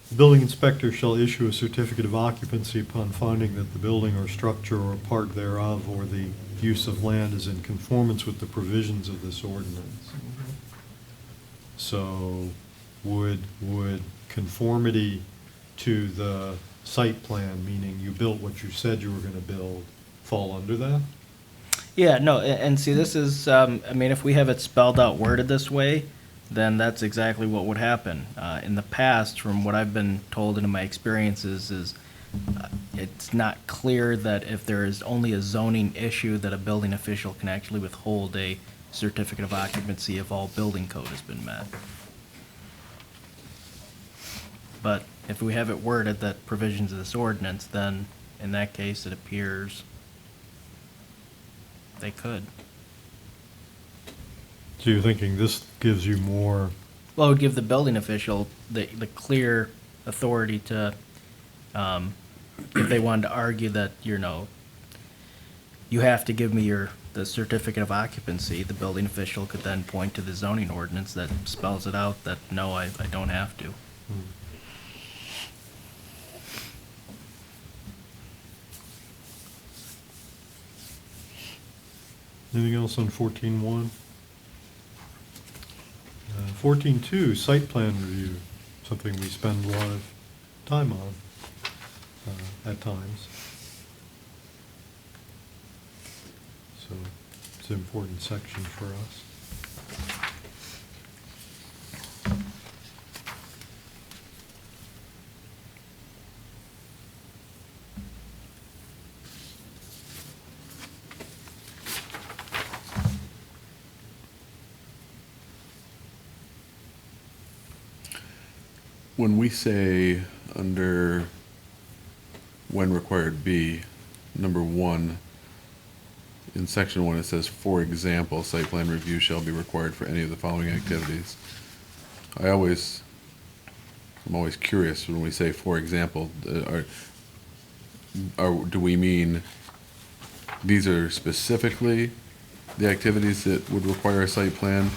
The building inspector shall issue a certificate of occupancy upon finding that the building or structure or part thereof or the use of land is in conformance with the provisions of this ordinance. So would conformity to the site plan, meaning you built what you said you were gonna build, fall under that? Yeah, no, and see, this is, I mean, if we have it spelled out worded this way, then that's exactly what would happen. In the past, from what I've been told and in my experiences, is it's not clear that if there is only a zoning issue that a building official can actually withhold a certificate of occupancy if all building code has been met. But if we have it worded that provisions of this ordinance, then in that case, it appears they could. So you're thinking this gives you more, Well, it would give the building official the clear authority to, if they wanted to argue that, you know, you have to give me the certificate of occupancy, the building official could then point to the zoning ordinance that spells it out that, no, I don't have to. anything else on 14.1? 14.2, site plan review, something we spend a lot of time on at times. So it's an important section for us. When we say under when required B, number 1, in section 1, it says, for example, site plan review shall be required for any of the following activities. I'm always curious when we say, for example, do we mean these are specifically the activities that would require a site plan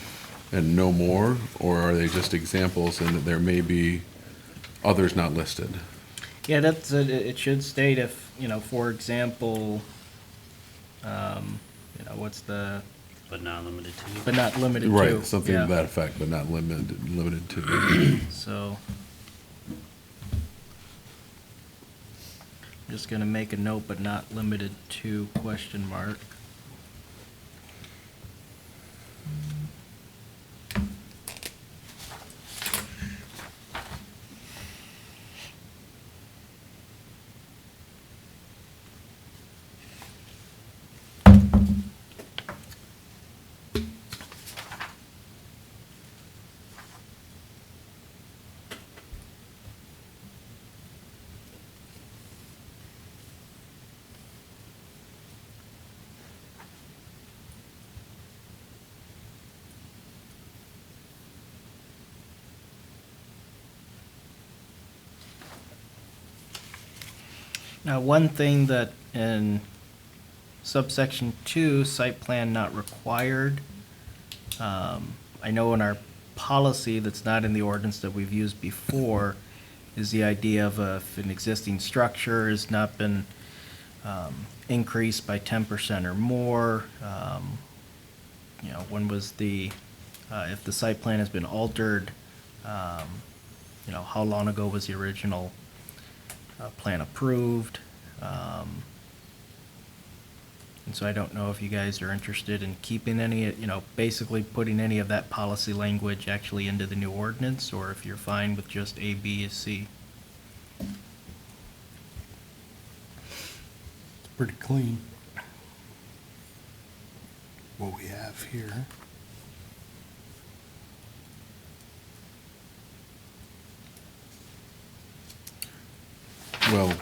and no more, or are they just examples and that there may be others not listed? Yeah, that's, it should state if, you know, for example, you know, what's the, But not limited to. but not limited to. Right, something yeah. to that effect, but not limited to. So, I'm just gonna make a note, but not limited to question mark. Now, one thing that in subsection 2, site plan not required, I know in our policy that's not in the ordinance that we've used before, is the idea of if an existing structure has not been increased by 10% or more, you know, when was the, if the site plan has been altered, you know, how long ago was the original plan approved? And so I don't know if you guys are interested in keeping any, you know, basically putting any of that policy language actually into the new ordinance, or if you're fine with just A, B, and C. Pretty clean. what we have here. Well,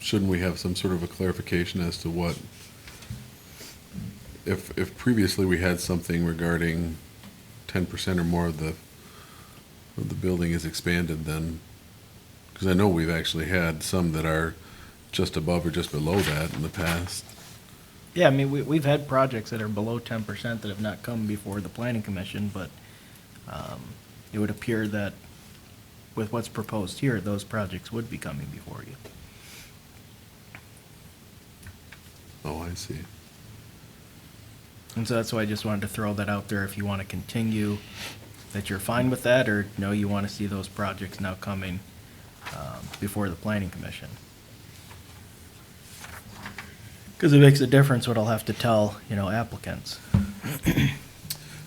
shouldn't we have some sort of a clarification as to what, if previously we had something regarding 10% or more of the building is expanded, then, because I know we've actually had some that are just above or just below that in the past. Yeah, I mean, we've had projects that are below 10% that have not come before the planning commission, but it would appear that with what's proposed here, those projects would be coming before you. Oh, I see. And so that's why I just wanted to throw that out there, if you want to continue, that you're fine with that, or no, you want to see those projects now coming before the planning commission. Because it makes a difference what I'll have to tell, applicants.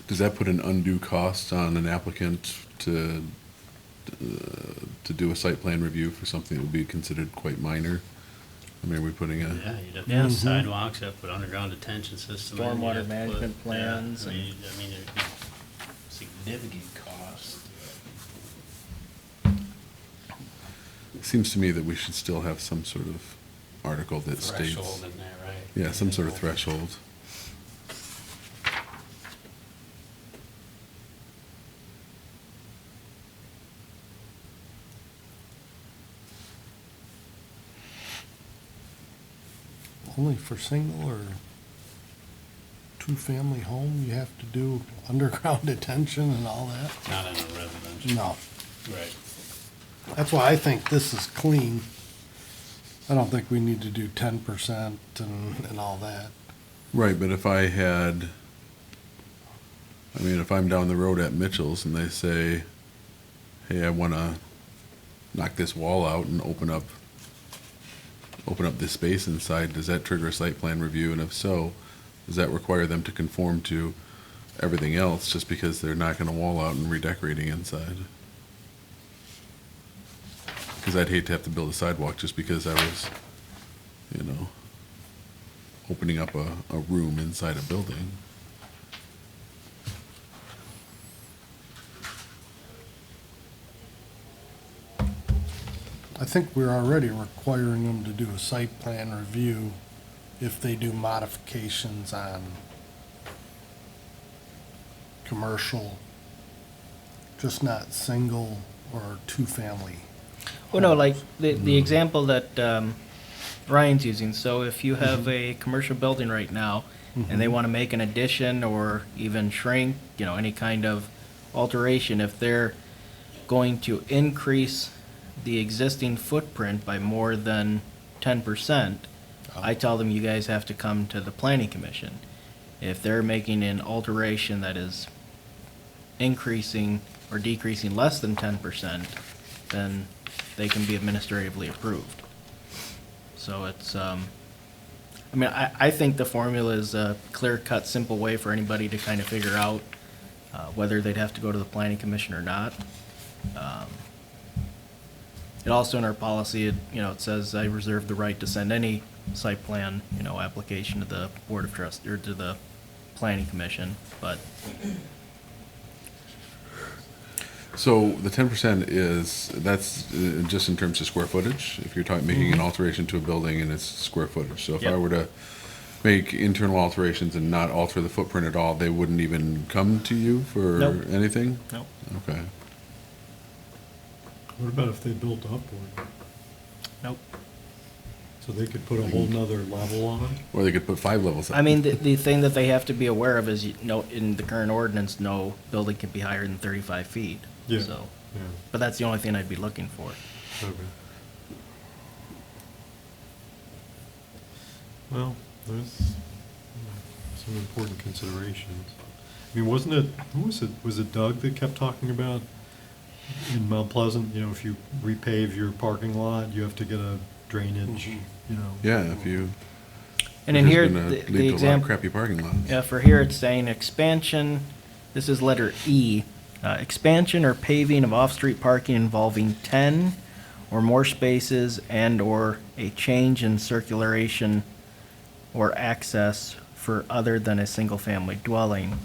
Does that put an undue cost on an applicant to do a site plan review for something that would be considered quite minor? I mean, are we putting a, Yeah, you'd have to Yeah. put sidewalks, you have to put underground detention system. in, you'd Stormwater have to management put- plans Yeah, and- I mean, it'd be significant cost. it seems to me that we should still have some sort of article that states. Threshold in there, right? Yeah, some sort of threshold. Only for single or two-family home, you have to do underground detention and all that? Not in a residential. No. Right. That's why I think this is clean. I don't think we need to do 10% and all that. Right, but if if I'm down the road at Mitchell's and they say, hey, I want to knock this wall out and open up this space inside, does that trigger a site plan review? And if so, does that require them to conform to everything else just because they're knocking a wall out and redecorating inside? Because I'd hate to have to build a sidewalk just because I was, opening up a room inside a building. I think we're already requiring them to do a site plan review if they do modifications on commercial, just not single or two-family. Well, no, like the example that Ryan's using, so if you have a commercial building right now and they want to make an addition or even shrink, any kind of alteration, if they're going to increase the existing footprint by more than 10%, I tell them you guys have to come to the planning commission. If they're making an alteration that is increasing or decreasing less than 10%, then they can be administratively approved. So it's, I think the formula is a clear-cut, simple way for anybody to kind of figure out whether they'd have to go to the planning commission or not. It also in our policy, it says I reserve the right to send any site plan, application to the Board of Trust, or to the planning commission, but So the 10% that's just in terms of square footage? If you're making an alteration to a building and it's square footage. So if I Yep. were to make internal alterations and not alter the footprint at all, they wouldn't even come to you for Nope. anything? no. Okay. What about if they built upward? Nope. So they could put a whole nother level on it? Or they could put 5 levels up. I mean, the thing that they have to be aware of is, in the current ordinance, no building can be higher than 35 feet. Yeah. So, Yeah, but that's the only thing I'd be looking for. okay. Well, there's some important considerations. I mean, wasn't it, who was it? Was it Doug that kept talking about in Mount Pleasant, if you repave your parking lot, you have to get a drainage, Yeah, if you. And in which is here, gonna the lead to a lot of example, crappy parking lots. yeah, for here it's saying expansion, this is letter E, expansion or paving of off-street parking involving 10 or more spaces and/or a change in circulation or access for other than a single-family dwelling.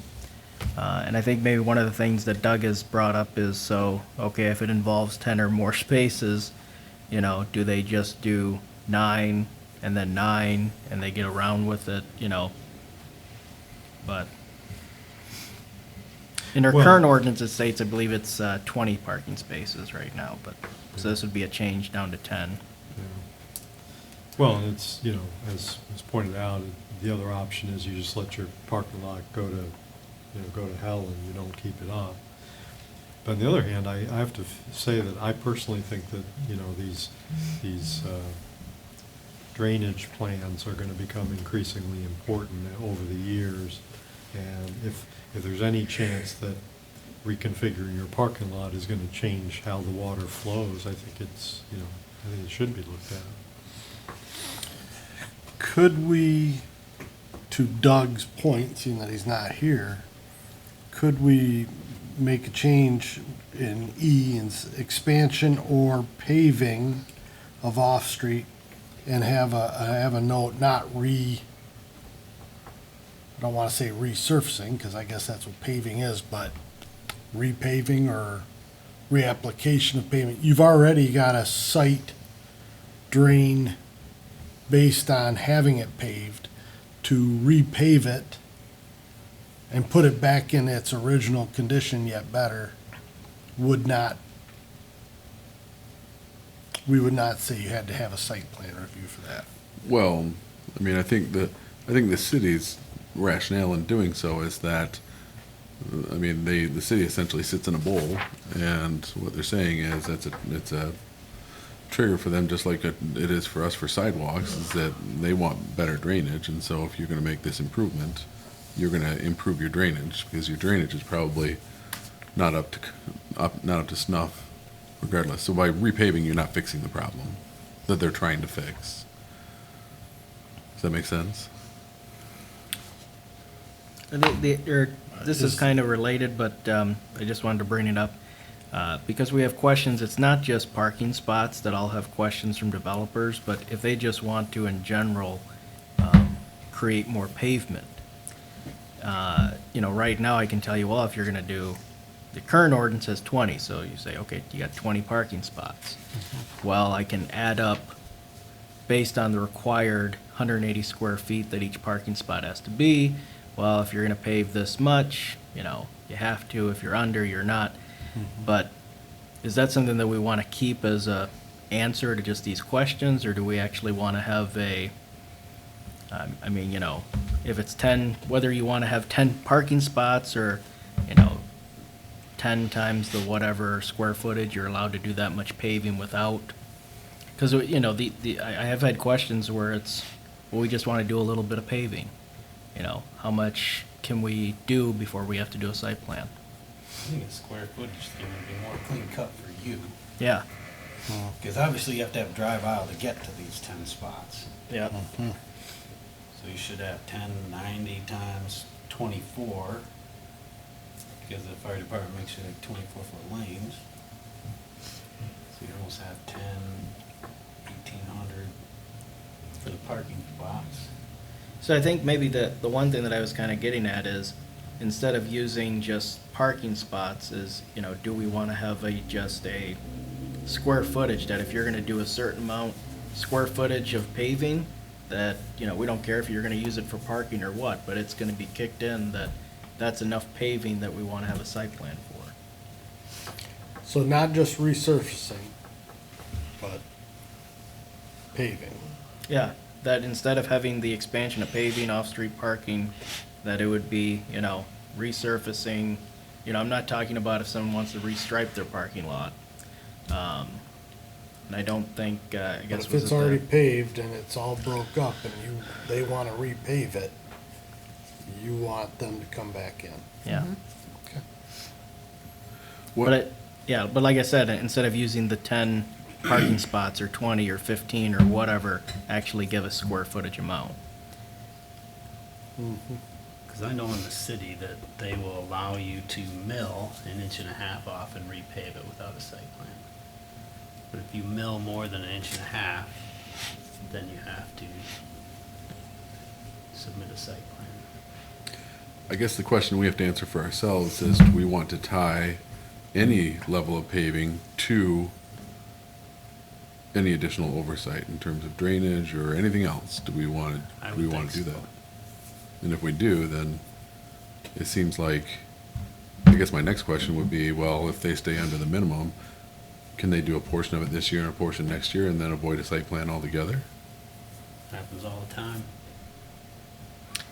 And I think maybe one of the things that Doug has brought up is, so, okay, if it involves 10 or more spaces, you know, do they just do 9 and then 9 and they get around with it, you know? But in our Well- current ordinance, it states, I believe it's 20 parking spaces right now, but, so this would be a change down to 10. Yeah. Well, and it's, you know, as pointed out, the other option is you just let your parking lot go to, you know, go to hell and you don't keep it up. But on the other hand, I have to say that I personally think that, you know, these drainage plans are gonna become increasingly important over the years. And if there's any chance that reconfiguring your parking lot is gonna change how the water flows, I think it's, you know, I think it should be looked at. Could we, to Doug's point, seeing that he's not here, could we make a change in E, in expansion or paving of off-street, and have a note, not I don't want to say resurfacing, because I guess that's what paving is, but repaving or reapplication of pavement. You've already got a site drain based on having it paved. To repave it and put it back in its original condition, yet better, we would not say you had to have a site plan review for that. Well, I mean, I think the city's rationale in doing so is that, I mean, the city essentially sits in a bowl, and what they're saying is it's a trigger for them, just like it is for us for sidewalks, is that they want better drainage, and so if you're gonna make this improvement, you're gonna improve your drainage, because your drainage is probably not up to snuff regardless. So by repaving, you're not fixing the problem that they're trying to fix. Does that make sense? This is kind of related, but I just wanted to bring it up. Because we have questions, it's not just parking spots that all have questions from developers, but if they just want to, in general, create more pavement. You know, right now I can tell you, well, if you're gonna do, the current ordinance says 20, so you say, okay, you got 20 parking spots. Well, I can add up, based on the required 180 square feet that each parking spot has to be. Well, if you're gonna pave this much, you know, you have to. If you're under, you're not. But is that something that we want to keep as a answer to just these questions, or do we actually want to have a, I mean, you know, if it's 10, whether you want to have 10 parking spots or, you know, 10 times the whatever square footage, you're allowed to do that much paving without, because, you know, I have had questions where it's, well, we just want to do a little bit of paving. You know, how much can we do before we have to do a site plan? I think a square footage thing would be more clean cut for you, Yeah. Because obviously you have to have drive aisle to get to these 10 spots. Yeah. So you should have 1090 times 24, because the fire department makes you like 24-foot lanes. So you almost have 1,800 for the parking spots. So I think maybe the one thing that I was kind of getting at is, instead of using just parking spots, is, you know, do we want to have just a square footage, that if you're going to do a certain amount square footage of paving, that, you know, we don't care if you're going to use it for parking or what, but it's going to be kicked in, that's enough paving that we want to have a site plan for. So not just resurfacing, but paving. Yeah, that instead of having the expansion of paving, off-street parking, that it would be, you know, resurfacing. You know, I'm not talking about if someone wants to restripe their parking lot. And I don't think, I But guess if was it's it already the, paved and it's all broke up and they want to repave it, you want them to come back in. yeah. Okay. But but like I said, instead of using the 10 parking spots or 20 or 15 or whatever, actually give a square footage amount. because I know in the city that they will allow you to mill 1.5 inches off and repave it without a site plan. But if you mill more than 1.5 inches, then you have to submit a site plan. I guess the question we have to answer for ourselves is, do we want to tie any level of paving to any additional oversight in terms of drainage or anything else? Do we want I to, do we would want to think do so. that? And if we do, then it seems like, I guess my next question would be, well, if they stay under the minimum, can they do a portion of it this year and a portion next year and then avoid a site plan altogether? Happens all the time.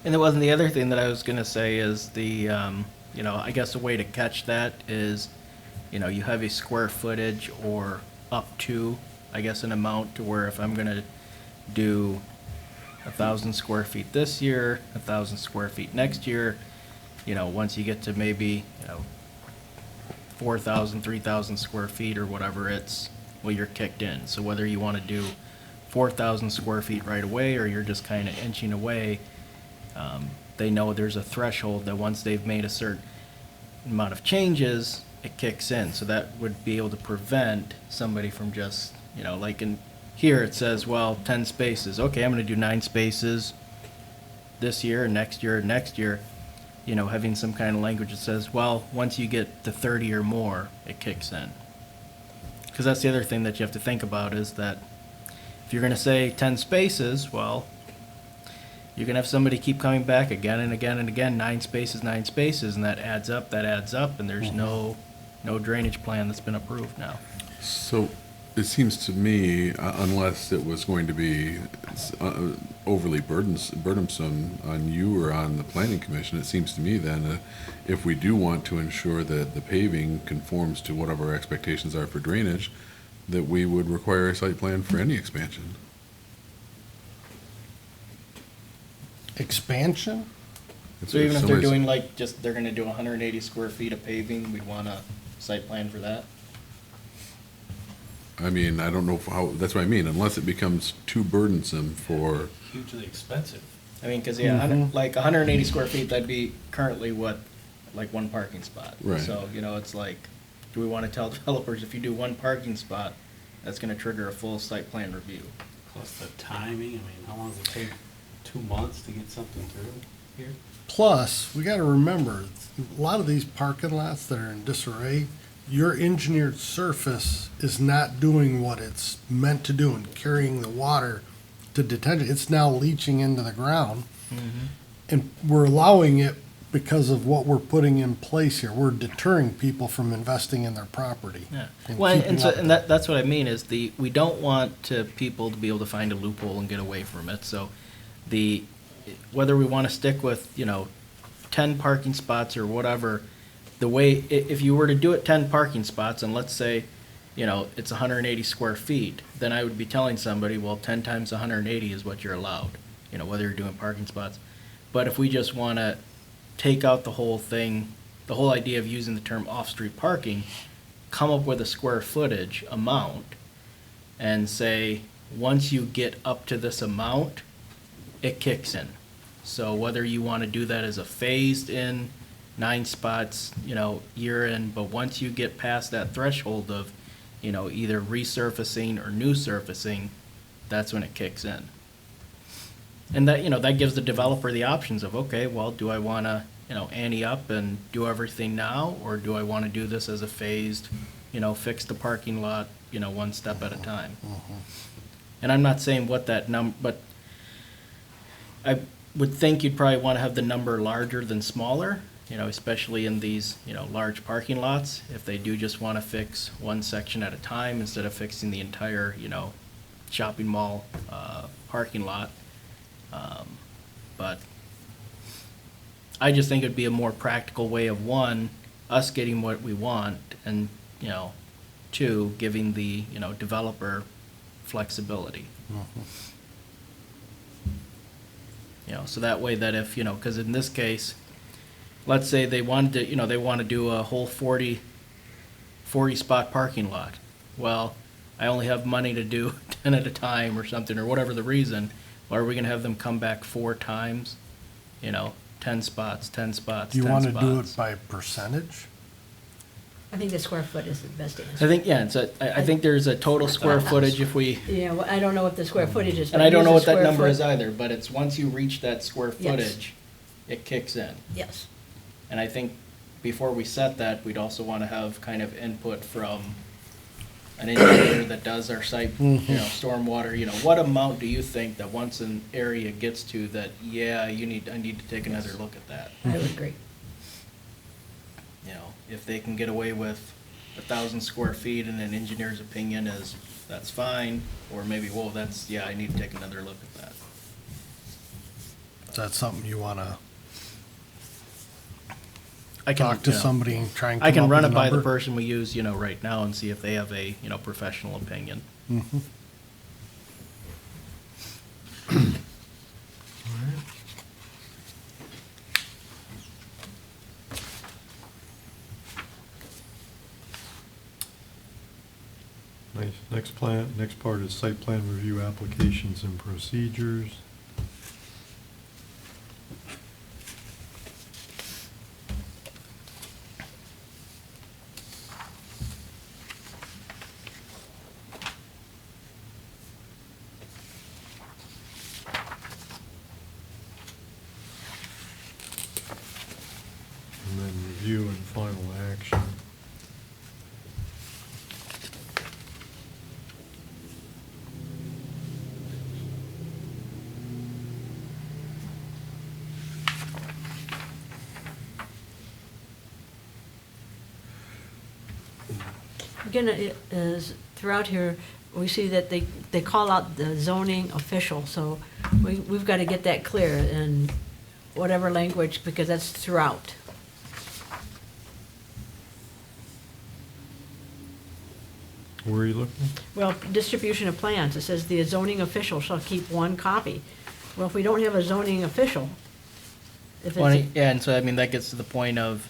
And there wasn't the other thing that I was gonna say is the, I guess a way to catch that is, you have a square footage or up to, I guess, an amount to where if I'm gonna do 1,000 square feet this year, 1,000 square feet next year, once you get to maybe, 4,000, 3,000 square feet or whatever, you're kicked in. So whether you wanna do 4,000 square feet right away, or you're just kinda inching away, they know there's a threshold that once they've made a certain amount of changes, it kicks in. So that would be able to prevent somebody from just, like in here it says, well, 10 spaces. Okay, I'm gonna do 9 spaces this year, next year, next year. Having some kind of language that says, well, once you get to 30 or more, it kicks in. Because that's the other thing that you have to think about is that if you're gonna say 10 spaces, well, you can have somebody keep coming back again and again and again, 9 spaces, and that adds up, and there's no drainage plan that's been approved now. So it seems to me, unless it was going to be overly burdensome on you or on the planning commission, it seems to me then, if we do want to ensure that the paving conforms to whatever our expectations are for drainage, that we would require a site plan for any expansion. Expansion? So even if they're somebody's- doing they're gonna do 180 square feet of paving, we'd want a site plan for that? I mean, I don't know how, that's what I mean, unless it becomes too burdensome for, Hugely expensive. I mean, cause yeah, 180 square feet, that'd be currently like one parking spot. Right. So, it's like, do we wanna tell developers if you do one parking spot, that's gonna trigger a full site plan review? Plus the timing, I mean, how long does it take? 2 months to get something through here? Plus, we gotta remember, a lot of these parking lots that are in disarray, your engineered surface is not doing what it's meant to do and carrying the water to detention. It's now leaching into the ground. And we're allowing it because of what we're putting in place here. We're deterring people from investing in their property. Yeah. and Well, keeping and so, up and with that's what I mean is we don't want people to be able to find a loophole and get away from it. So whether we want to stick with, 10 parking spots or whatever, if you were to do it 10 parking spots and let's say, it's 180 square feet, then I would be telling somebody, well, 10 times 180 is what you're allowed, whether you're doing parking spots. But if we just want to take out the whole thing, the whole idea of using the term off-street parking, come up with a square footage amount and say, once you get up to this amount, it kicks in. So whether you want to do that as a phased in 9 spots, year in, but once you get past that threshold of, either resurfacing or new surfacing, that's when it kicks in. And that, that gives the developer the options of, okay, well, do I want to, ante up and do everything now, or do I want to do this as a phased, fix the parking lot, one step at a time? And I'm not saying what that but I would think you'd probably want to have the number larger than smaller, especially in these, large parking lots. If they do just want to fix one section at a time instead of fixing the entire, shopping mall parking lot. But I just think it'd be a more practical way of, one, us getting what we want, and, 2, giving the, developer flexibility. So that way that if, because in this case, let's say they wanted to, they want to do a whole 40 spot parking lot. Well, I only have money to do 10 at a time or something, or whatever the reason. Well, are we going to have them come back 4 times? 10 spots, 10 spots, Do you 10 want to do it spots. by percentage? I think the square foot is the best I answer. think, yeah, I think there's a total square footage if we, Yeah, well, I don't know what the square footage is. and but I don't use know the what that square number foot. is either, but it's once you reach that square Yes. footage, it kicks in. Yes, And I think before we set that, we'd also want to have kind of input from an engineer that does our site, stormwater, what amount do you think that once an area gets to that, yeah, I need to take another look at that? I would agree. If they can get away with 1,000 square feet and an engineer's opinion is, that's fine, or maybe, well, I need to take another look at that. Is that something you wanna I can, talk to somebody and try and I come can up run with it a by the number? person we use, right now and see if they have a, professional opinion. Mhm. Nice. Next part is site plan review applications and procedures. And then review and final action. Again, it is, throughout here, we see that they call out the zoning official, so we've got to get that clear in whatever language, because that's throughout. Where are you looking? Well, distribution of plans, it says the zoning official shall keep one copy. Well, if we don't have a zoning official, if Well, it's, yeah, and so, that gets to the point of,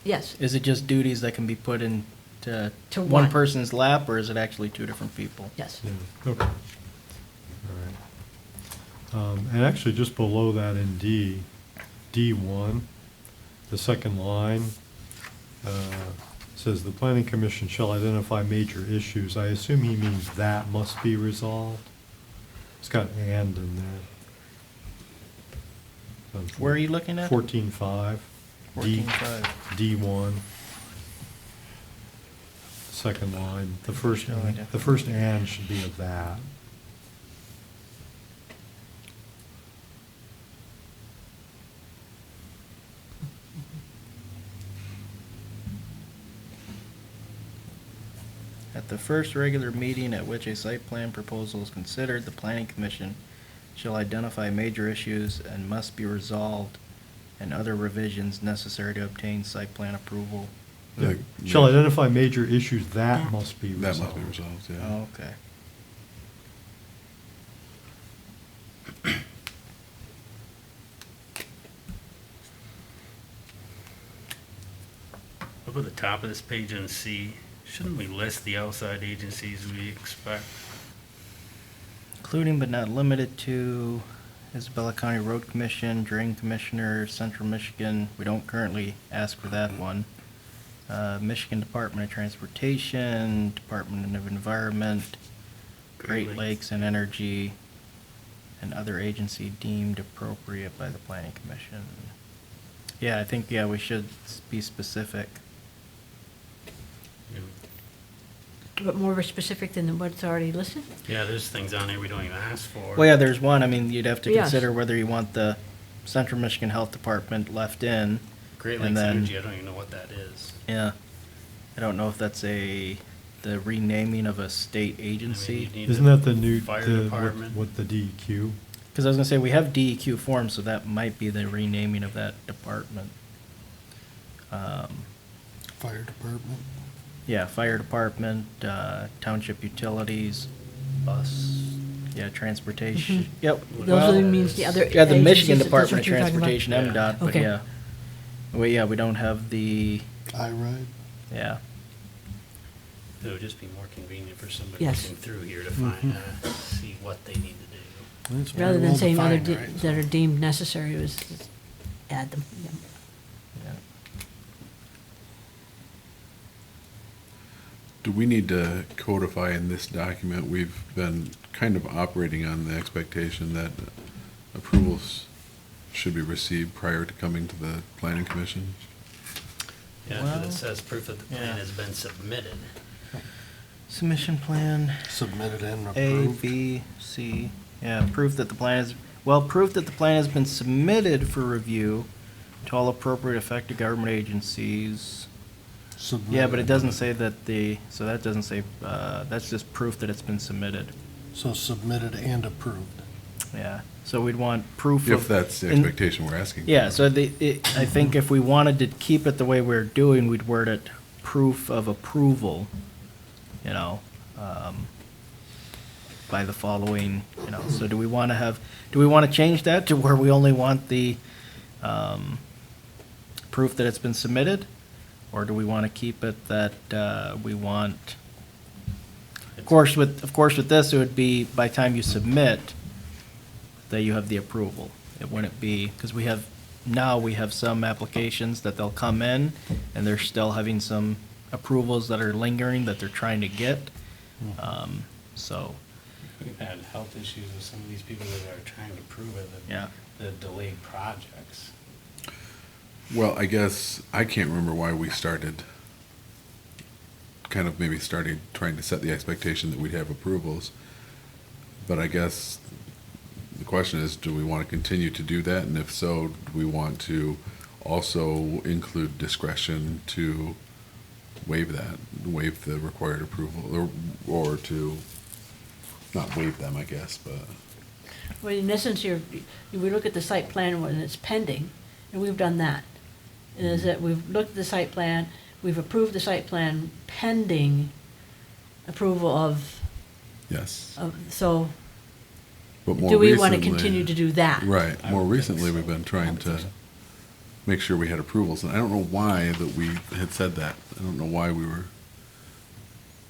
yes, is it just duties that can be put into To one one. person's lap, or is it actually two different people? yes. Yeah, okay. All right. And actually, just below that in D1, the second line, says the planning commission shall identify major issues. I assume he means that must be resolved. It's got "and" in there. Where are you looking at? 14.5. 14.5. D1. Second line, the first Shall identify. "and" should be a "that." At the first regular meeting at which a site plan proposal is considered, the planning commission shall identify major issues and must be resolved, and other revisions necessary to obtain site plan approval. Yeah, Shall yeah. identify major issues that That. must be That resolved. must be resolved, yeah. Oh, okay. Up at the top of this page in C, shouldn't we list the outside agencies we expect? Including but not limited to Isabella County Road Commission, Drain Commissioner, Central Michigan, we don't currently ask for that one. Michigan Department of Transportation, Department of Environment, Great Lakes and Energy, and other agency deemed appropriate by the Planning Commission. Yeah, I think, we should be specific. But more specific than what's already listed? Yeah, there's things on there we don't even ask for. Well, yeah, there's one, you'd have to Yes. consider whether you want the Central Michigan Health Department left in. Great and Lakes then- Energy, I don't even know what that is. Yeah. I don't know if that's the renaming of a state I mean, agency. you need Isn't a that the new, Fire the- department. what the DEQ? Because I was gonna say, we have DEQ forms, so that might be the renaming of that department. Fire department. Yeah, fire department, township utilities, bus, transportation, yep. Those well, are means the other. Yeah, the Michigan agencies, that's Department what of you're talking about? Transportation, Yeah. MDOT, but Okay. yeah. Well, we don't have the, I-Ride. yeah. It would just be more convenient for somebody Yes. looking through here to find, see what they need to do. It's very Rather than well saying other defined, right? that are deemed necessary, it was add them. Yeah. Yeah. Do we need to codify in this document? We've been kind of operating on the expectation that approvals should be received prior to coming to the planning commission. Yeah, Well, because it says proof that the plan yeah. has been submitted. Submission plan, Submitted and A, approved. B, C. Yeah, proof that the plan is, well, proof that the plan has been submitted for review to all appropriate affected government agencies. Yeah, but it doesn't say that so that doesn't say, that's just proof that it's been submitted. So submitted and approved. Yeah, so we'd want proof If of. that's the in- expectation we're asking. Yeah, for. so I think if we wanted to keep it the way we're doing, we'd word it proof of approval, you know, by the following, you know, so do we want to change that to where we only want the, proof that it's been submitted? Or do we want to keep it that, we want, of course, with this, it would be by time you submit, that you have the approval. It wouldn't be, because we have some applications that they'll come in, and they're still having some approvals that are lingering that they're trying to get. So, We've had health issues with some of these people that are trying to prove it, yeah. the delayed projects. Well, I guess I can't remember why we started, kind of maybe starting trying to set the expectation that we'd have approvals. But I guess the question is, do we want to continue to do that? And if so, do we want to also include discretion to waive the required approval, or to not waive them, I guess, but. Well, in essence, we look at the site plan when it's pending, and we've done that. And is that we've looked at the site plan, we've approved the site plan pending approval of, Yes. so But more do we want to recently- continue to do that? Right, I more would think recently, so. we've been trying I would think to so. make sure we had approvals, and I don't know why that we had said that. I don't know why we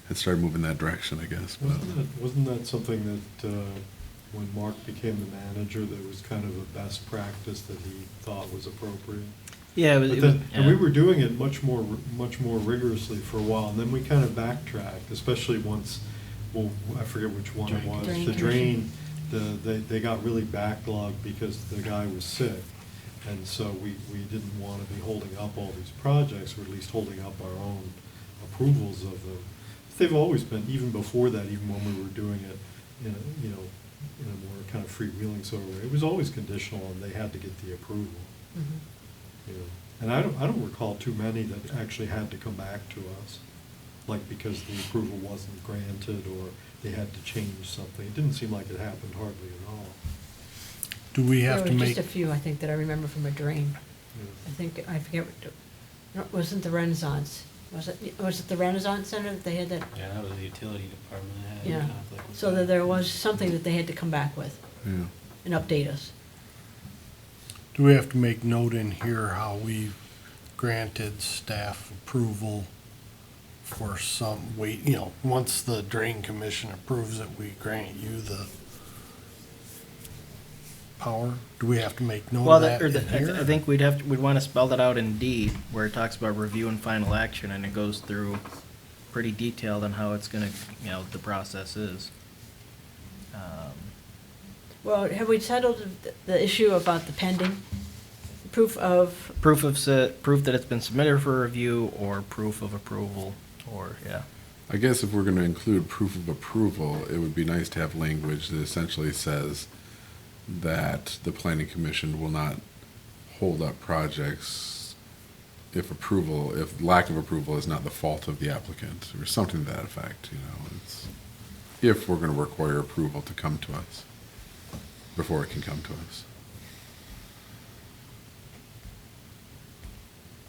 had started moving that direction, I guess, but. Wasn't that something that, when Mark became the manager, that was kind of a best practice that he thought was appropriate? Yeah, it was, But then, and we were doing it much more rigorously for a while, and then we kind of backtracked, especially once, well, I forget which one it was. Drain The commission. they got really backlogged because the guy was sick. And so we didn't want to be holding up all these projects, or at least holding up our own approvals of them. They've always been, even before that, even when we were doing it in a more kind of freewheeling sort of way, it was always conditional, and they had to get the approval. Mhm. You know, and I don't recall too many that actually had to come back to us, like because the approval wasn't granted or they had to change something. It didn't seem like it happened hardly at all. Do we have to There were make, just a few, I think, that I remember from a drain. I think, I forget, no, it wasn't the Renaissance. Was it the Renaissance Center that they had that? Yeah, that was the utility department that had a Yeah, conflict with so that there was something that they had to come back with Yeah. and update us. do we have to make note in here how we granted staff approval for some wait, once the drain commission approves it, we grant you the power? Do we have to make note well, of that in here? I think we'd want to spell that out in D, where it talks about review and final action, and it goes through pretty detailed on how it's gonna, the process is. Well, have we settled the issue about the pending? Proof of, Proof that it's been submitted for review, or proof of approval, or, yeah. I guess if we're going to include proof of approval, it would be nice to have language that essentially says that the planning commission will not hold up projects if lack of approval is not the fault of the applicant, or something to that effect, it's, if we're going to require approval to come to us, before it can come to us.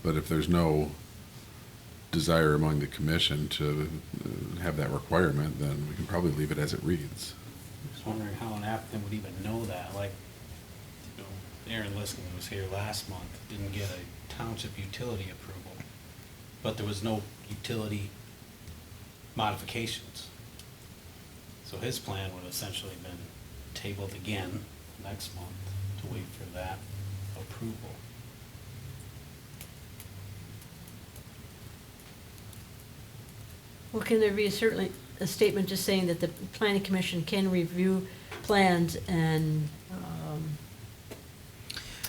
But if there's no desire among the commission to have that requirement, then we can probably leave it as it reads. Just wondering how an applicant would even know that, like, Aaron Liskin was here last month, didn't get a township utility approval, but there was no utility modifications. So his plan would essentially been tabled again next month to wait for that approval. Well, can there be certainly a statement just saying that the planning commission can review plans and,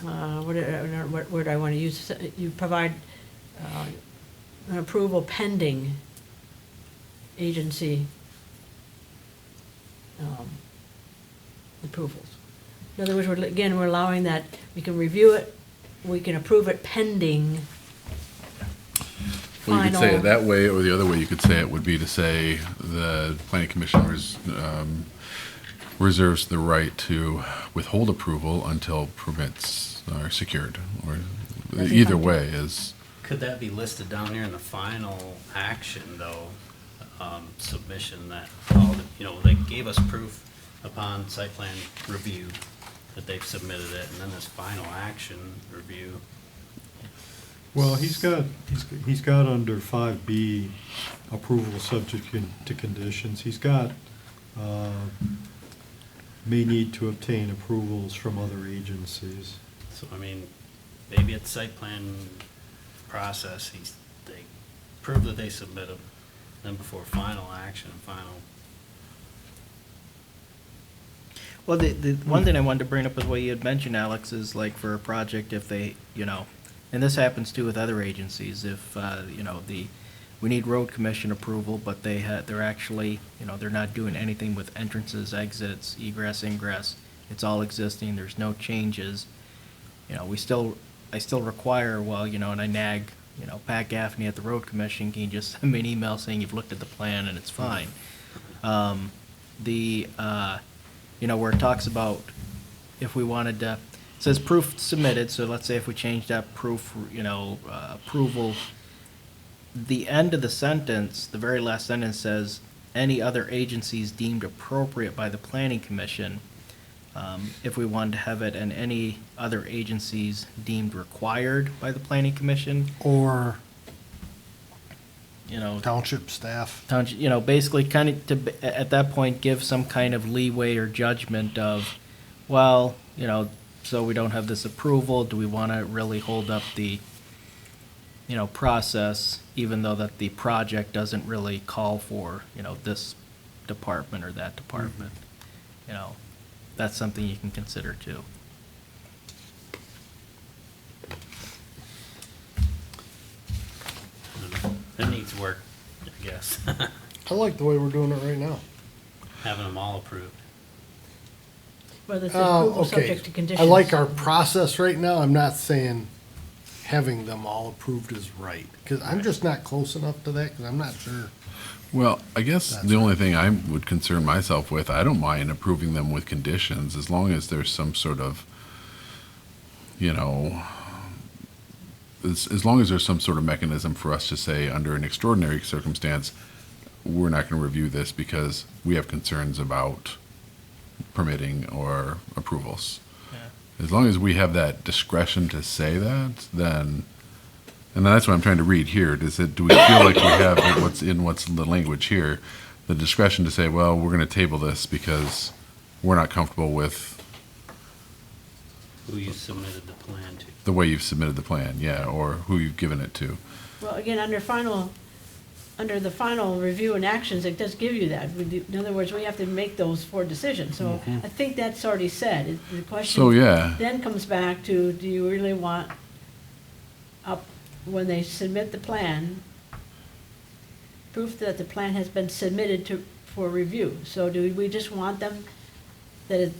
what word I want to use, you provide an approval pending agency approvals. In other words, we're allowing that, we can review it, we can approve it pending Well, you could say it final. that way, or the other way you could say it would be to say the planning commission reserves the right to withhold approval until permits are secured, or That'd be either fine, too. way is, Could that be listed down here in the final action, though, submission that, they gave us proof upon site plan review that they've submitted it, and then this final action review? Well, he's got under 5B, approval subject to conditions. He's got, may need to obtain approvals from other agencies. So, maybe it's site plan process, they prove that they submit them, then before final action, Well, the one thing I wanted to bring up with what you had mentioned, Alex, is like for a project, if they, and this happens too with other agencies, if, we need road commission approval, but they're actually, they're not doing anything with entrances, exits, egress, ingress. It's all existing, there's no changes. I still require, and I nag, Pat Gaffney at the road commission, can you just send me an email saying you've looked at the plan and it's fine? Where it talks about if we wanted to, it says proof submitted, so let's say if we change that proof, approval, the end of the sentence, the very last sentence says, any other agencies deemed appropriate by the planning commission. If we wanted to have it, and any other agencies deemed required by the planning commission, Or you know, township staff. basically kind of to, at that point, give some kind of leeway or judgment of, well, so we don't have this approval, do we want to really hold up the, process, even though that the project doesn't really call for, this department or that department? That's something you can consider too. It needs work, I guess, I like the way we're doing it right now. having them all approved. Whether it's approval Okay. subject to conditions. I like our process right now. I'm not saying having them all approved is right, because I'm just not close enough to that, because I'm not sure. well, I guess That's the only thing I would concern myself with, I don't mind approving them with conditions, as long as there's some sort of, as long as there's some sort of mechanism for us to say, under an extraordinary circumstance, we're not going to review this because we have concerns about permitting or approvals. As long as we have that discretion to say that, then, and that's what I'm trying to read here, do we feel like we have what's the language here, the discretion to say, well, we're going to table this because we're not comfortable with Who you submitted the plan to. the way you've submitted the plan, yeah, or who you've given it to. Well, again, under the final review and actions, it does give you that. In other words, we have to make those 4 decisions. So I think that's already said. The question So, yeah. then comes back to, do you really want when they submit the plan, proof that the plan has been submitted for review? So do we just want them to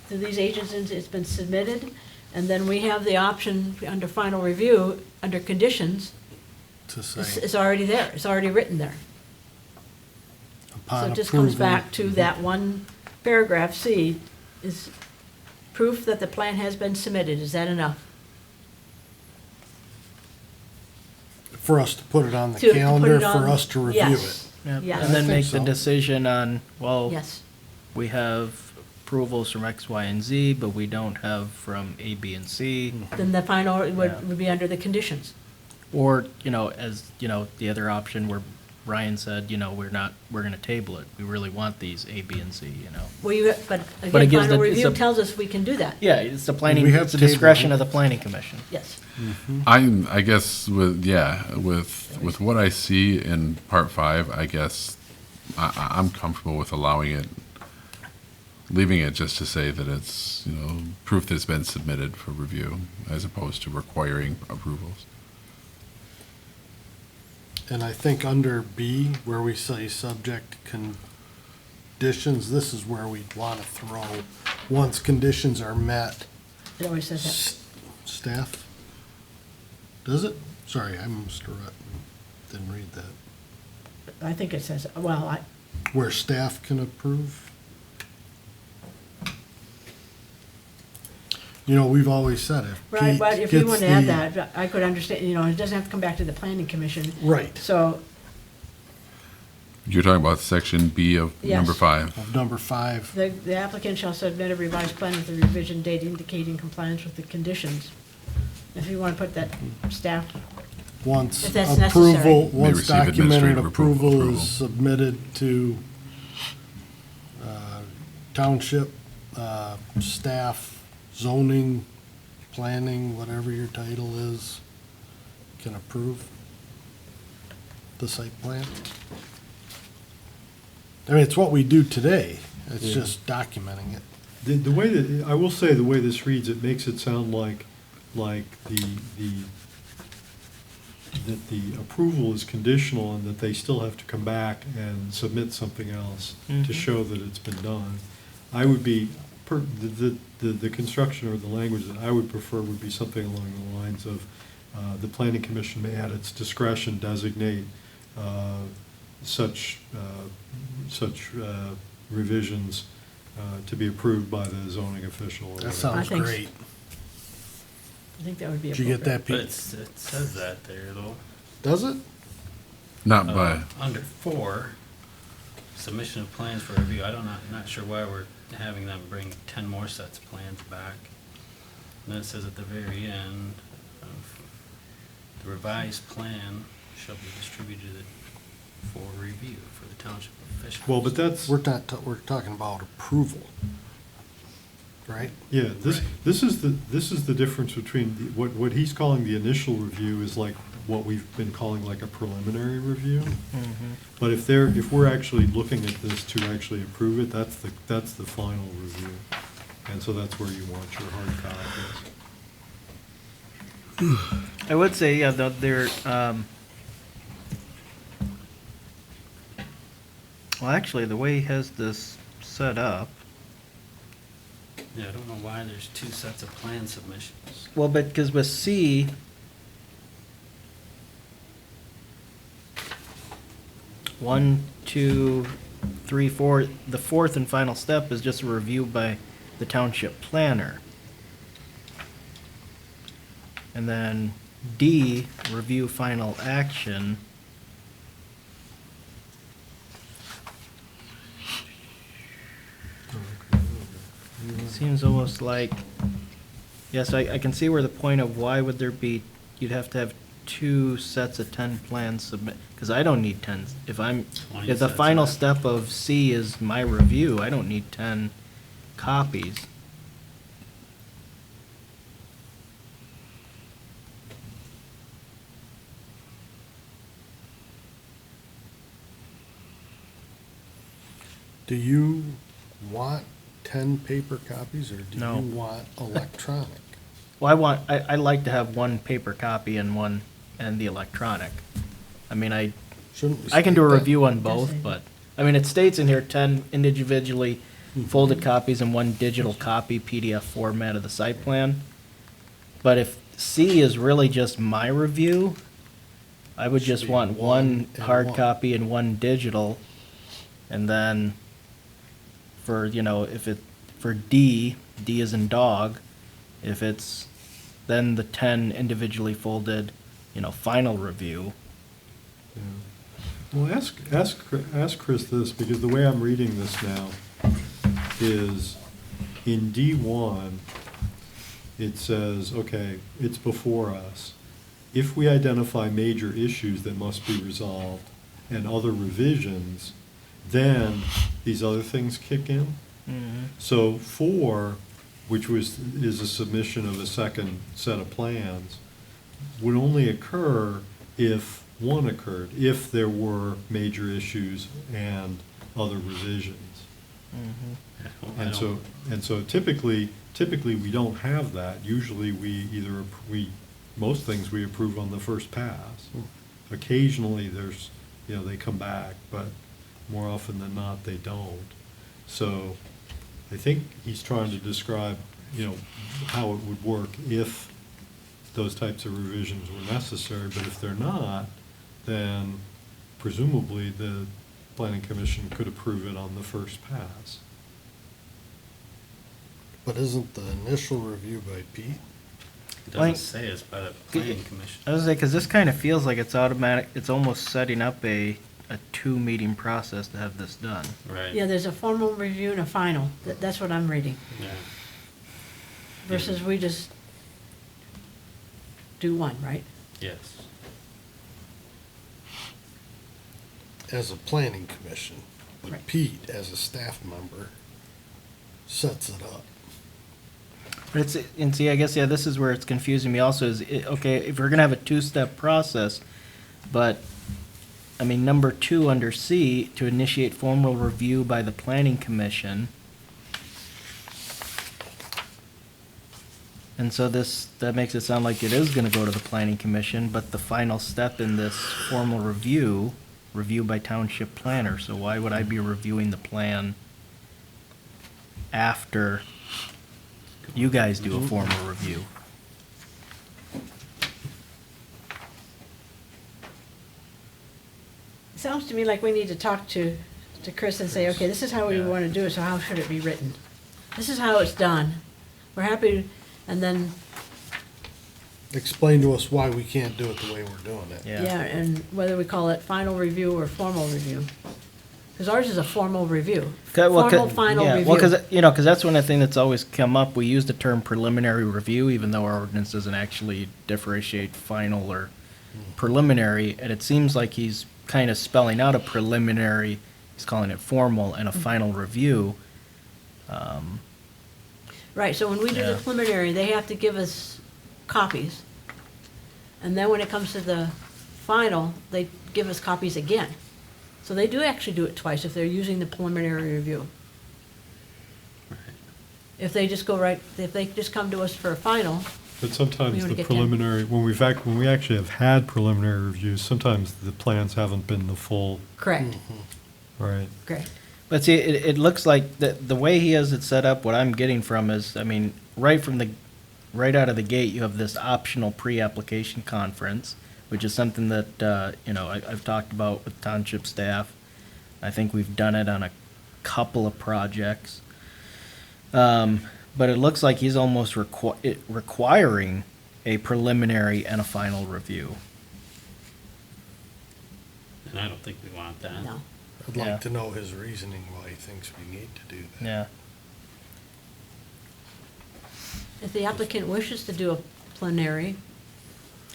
these agencies, it's been submitted, and then we have the option under final review, under conditions, To it's say already there, it's already written there. So upon it just comes approval. back to that one paragraph, C, is proof that the plan has been submitted, is that enough? For us to put it on the To put calendar, it on- for us to review yes. it. Yep. Yes. And then I make think the so. decision on, well, Yes, we have approvals from X, Y, and Z, but we don't have from A, B, and C. then the final Yeah. would be under the conditions. Or, as, the other option where Ryan said, you know, we're gonna table it. We really want these A, B, and C, you know. Well, you, but But again, it gives final the- it's review a- tells us we can do that. Yeah, it's the planning, We have it's the tabled discretion it. of the planning commission. Yes. I guess with what I see in part 5, I guess I'm comfortable with allowing it, leaving it just to say that it's, you know, proof that's been submitted for review as opposed to requiring approvals. And I think under B, where we say subject conditions, this is where we'd want to throw, once conditions are met, It always says that. staff. Does it? Sorry, I must have didn't read that. I think it says, well, Where staff can approve? You know, we've always said if right, Pete but if you gets want to add the- that, I could understand, you know, it doesn't have to come back to the planning commission. Right, So, You're talking about section B of number Yes. 5. of number 5. the applicant shall submit a revised plan with a revision date indicating compliance with the conditions. If you want to put that staff, Once If that's approval, necessary. May once receive documented administrative approval approval. is submitted to township, staff, zoning, planning, whatever your title is, can approve the site plan. I mean, it's what we do today. It's Yeah. just documenting it. The way that, I will say, the way this reads, it makes it sound like that the approval is conditional and that they still have to come back and submit something else to Mhm. show that it's been done. I would be, the construction or the language that I would prefer would be something along the lines of, the planning commission may at its discretion designate such revisions to be approved by the zoning official. or That whatever. sounds think- great. I think that would be Did you get appropriate. that, But Pete? it says that there though. Does it? Not by, Under 4, submission of plans for review, not sure why we're having them bring 10 more sets of plans back. And then it says at the very end, of the revised plan shall be distributed for review for the township officials. Well, but that's, We're we're talking about approval, right? yeah, Right. this is the difference between, what he's calling the initial review is like what we've been calling like a preliminary review. But if we're actually looking at this to actually approve it, that's the final review. And so that's where you want your hard copies. I would say, yeah, they're, well, actually, the way he has this set up, Yeah, I don't know why there's 2 sets of plan submissions. well, but, because with C, one, two, three, four, the fourth and final step is just a review by the township planner. And then D, review final action. Seems almost like, yes, I can see where the point of why would there be, you'd have to have 2 sets of 10 plans submit, because I don't need 10. If 20 if the sets final of- step of C is my review, I don't need 10 copies. Do you want 10 paper copies, or do No. you want electronic? Well, I like to have one paper copy and one, and the electronic. I mean, Shouldn't we I can do a state that? review on Does both, it? but, I mean, it states in here 10 individually folded copies and 1 digital copy PDF format of the site plan. But if C is really just my review, I would Should just be want one one and hard one. copy and 1 digital. And then for, you know, if it, for D is in dog, if it's then the 10 individually folded, you know, final review. Yeah. Well, ask Chris this, because the way I'm reading this now is in D1, it says, okay, it's before us. If we identify major issues that must be resolved, and other revisions, then these other things kick in. So 4, which is a submission of a second set of plans, would only occur if 1 occurred, if there were major issues and other revisions. And so typically we don't have that. Usually most things we approve on the first pass. Occasionally they come back, but more often than not, they don't. So I think he's trying to describe, how it would work if those types of revisions were necessary, but if they're not, then presumably the planning commission could approve it on the first pass. But isn't the initial review by Pete? It doesn't say it's by the planning commission. I was like, because this kind of feels like it's automatic, it's almost setting up a 2-meeting process to have this done. Right. Yeah, there's a formal review and a final. That's what I'm reading. Yeah. Versus we just do one, right? Yes. As a planning commission, but Right. Pete, as a staff member, sets it up. But and see, I guess, this is where it's confusing me also, okay, if we're gonna have a 2-step process, but, I mean, number 2 under C, to initiate formal review by the planning commission. And so that makes it sound like it is gonna go to the planning commission, but the final step in this formal review by township planner, so why would I be reviewing the plan after you guys do a formal review? It sounds to me like we need to talk to Chris and say, okay, this is how we want to do it, so how should it be written? This is how it's done. We're happy, and then, Explain to us why we can't do it the way we're doing it. yeah, and whether we call it final review or formal review. Because ours is a formal review. Formal, final review. Well, because that's one of the things that's always come up. We use the term preliminary review, even though our ordinance doesn't actually differentiate final or preliminary, and it seems like he's kind of spelling out a preliminary, he's calling it formal, and a final review. Right, so when we do the Yeah. preliminary, they have to give us copies. And then when it comes to the final, they give us copies again. So they do actually do it twice if they're using the preliminary review. If they just come to us for a final, But We sometimes wanna the get 10. preliminary, when we actually have had preliminary reviews, sometimes the plans haven't been the full, correct, right? correct. But see, it looks like the way he has it set up, what I'm getting from is, I mean, right out of the gate, you have this optional pre-application conference, which is something that, I've talked about with township staff. I think we've done it on a couple of projects. But it looks like he's almost requiring a preliminary and a final review. And I don't think we want that. No. I'd Yeah. like to know his reasoning why he thinks we need to do that. Yeah. If the applicant wishes to do a plenary,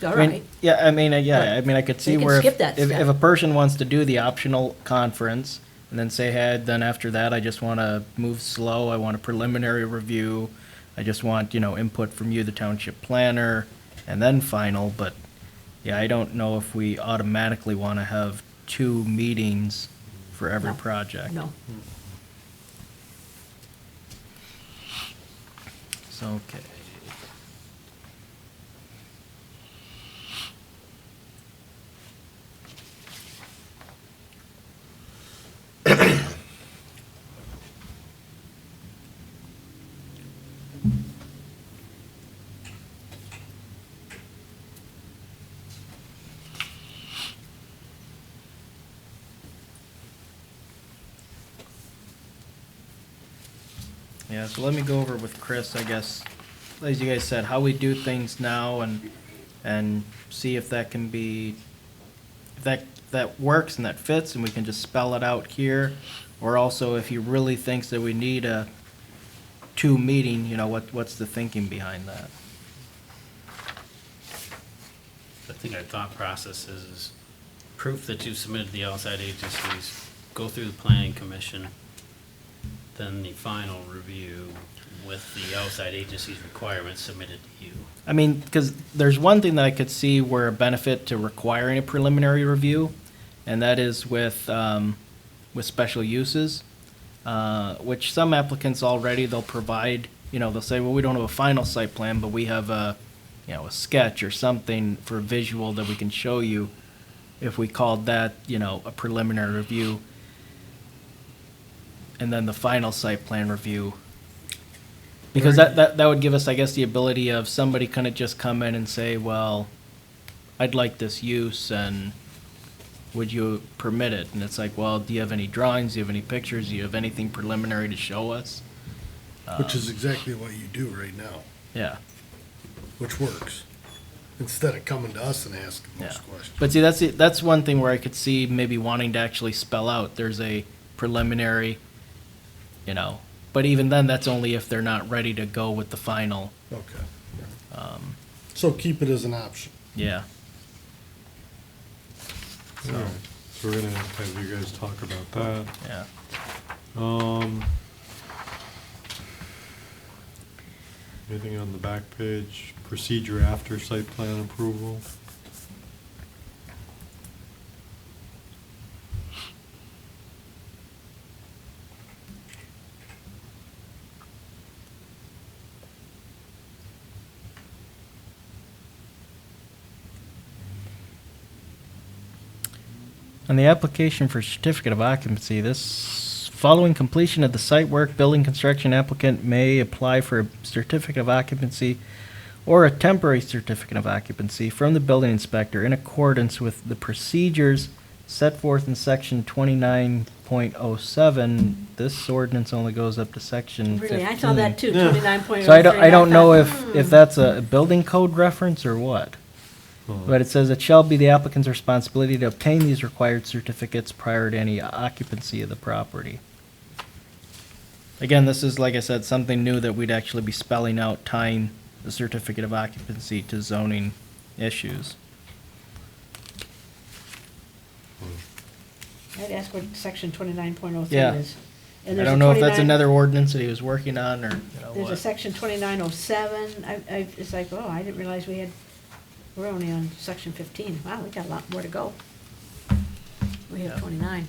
all I mean, right. yeah, I mean, I could They see can where skip that if step. a person wants to do the optional conference and then say, hey, then after that, I just want to move slow, I want a preliminary review, I just want, input from you, the township planner, and then final, but yeah, I don't know if we automatically want to have 2 meetings for every No. project. No. So, okay. Yeah, so let me go over with Chris, I guess, as you guys said, how we do things now and see if that can be, if that works and that fits and we can just spell it out here. Or also if he really thinks that we need a 2 meeting, what's the thinking behind that? I think our thought process is proof that you submitted to the outside agencies, go through the planning commission, then the final review with the outside agency's requirements submitted to you. I mean, because there's one thing that I could see where a benefit to requiring a preliminary review, and that is with special uses, which some applicants already, they'll provide, they'll say, well, we don't have a final site plan, but we have a sketch or something for visual that we can show you if we called that, a preliminary review. And then the final site plan review. Because that would give us, I guess, the ability of somebody kind of just come in and say, well, I'd like this use, and would you permit it? And it's like, well, do you have any drawings? Do you have any pictures? Do you have anything preliminary to show us? Which is exactly what you do right now, Yeah, which works. Instead of coming to us and asking yeah. those questions. But see, that's one thing where I could see maybe wanting to actually spell out, there's a preliminary, but even then, that's only if they're not ready to go with the final. Okay. So keep it as an option. Yeah. All right, so we're gonna have you guys talk about that. Yeah. Anything on the back page, procedure after site plan approval? On the application for certificate of occupancy, this, following completion of the site work, building construction applicant may apply for a certificate of occupancy or a temporary certificate of occupancy from the building inspector in accordance with the procedures set forth in section 29.07. This ordinance only goes up to section 15. Really, I saw that too, Yeah. 29.03. So I don't know thought, if that's a building code reference or what. But it says it shall be the applicant's responsibility to obtain these required certificates prior to any occupancy of the property. Again, this is, like I said, something new that we'd actually be spelling out, tying the certificate of occupancy to zoning issues. I'd ask what section 29.03 Yeah. is. And I there's don't a know if that's 29 another ordinance that he was working on, or, There's a what. section 2907. It's like, oh, I didn't realize we're only on section 15. Wow, we got a lot more to go. We have Yeah. 29.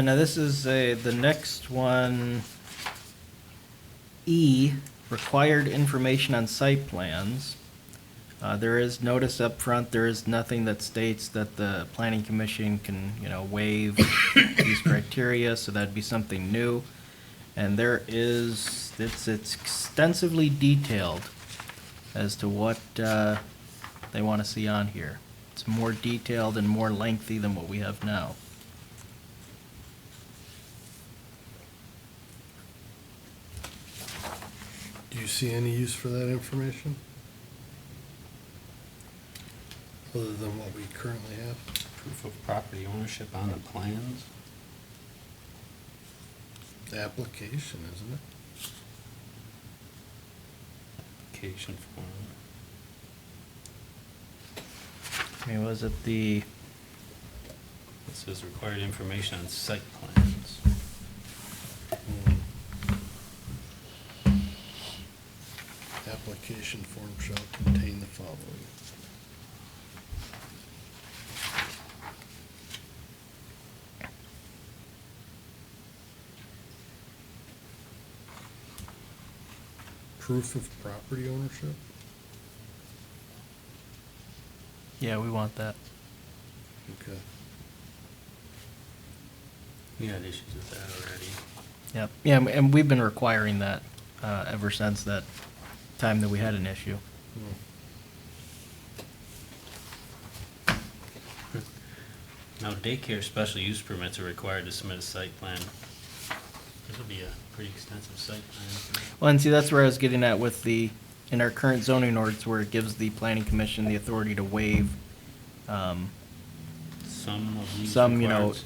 Now this is the next one, E, required information on site plans. There is notice up front. There is nothing that states that the planning commission can, waive these criteria, so that'd be something new. And it's extensively detailed as to what they want to see on here. It's more detailed and more lengthy than what we have now. Do you see any use for that information? Other than what we currently have? Proof of property ownership on the plans? The application, isn't it? Application form. I mean, was it the, It says required information on site plans. Application form shall contain the following. proof of property ownership? Yeah, we want that. Okay. We had issues with that already. Yep. Yeah, and we've been requiring that ever since that time that we had an issue. Now daycare special use permits are required to submit a site plan. This would be a pretty extensive site plan. Well, and see, that's where I was getting at with in our current zoning ordinance, where it gives the planning commission the authority to waive Some of these some, requirements.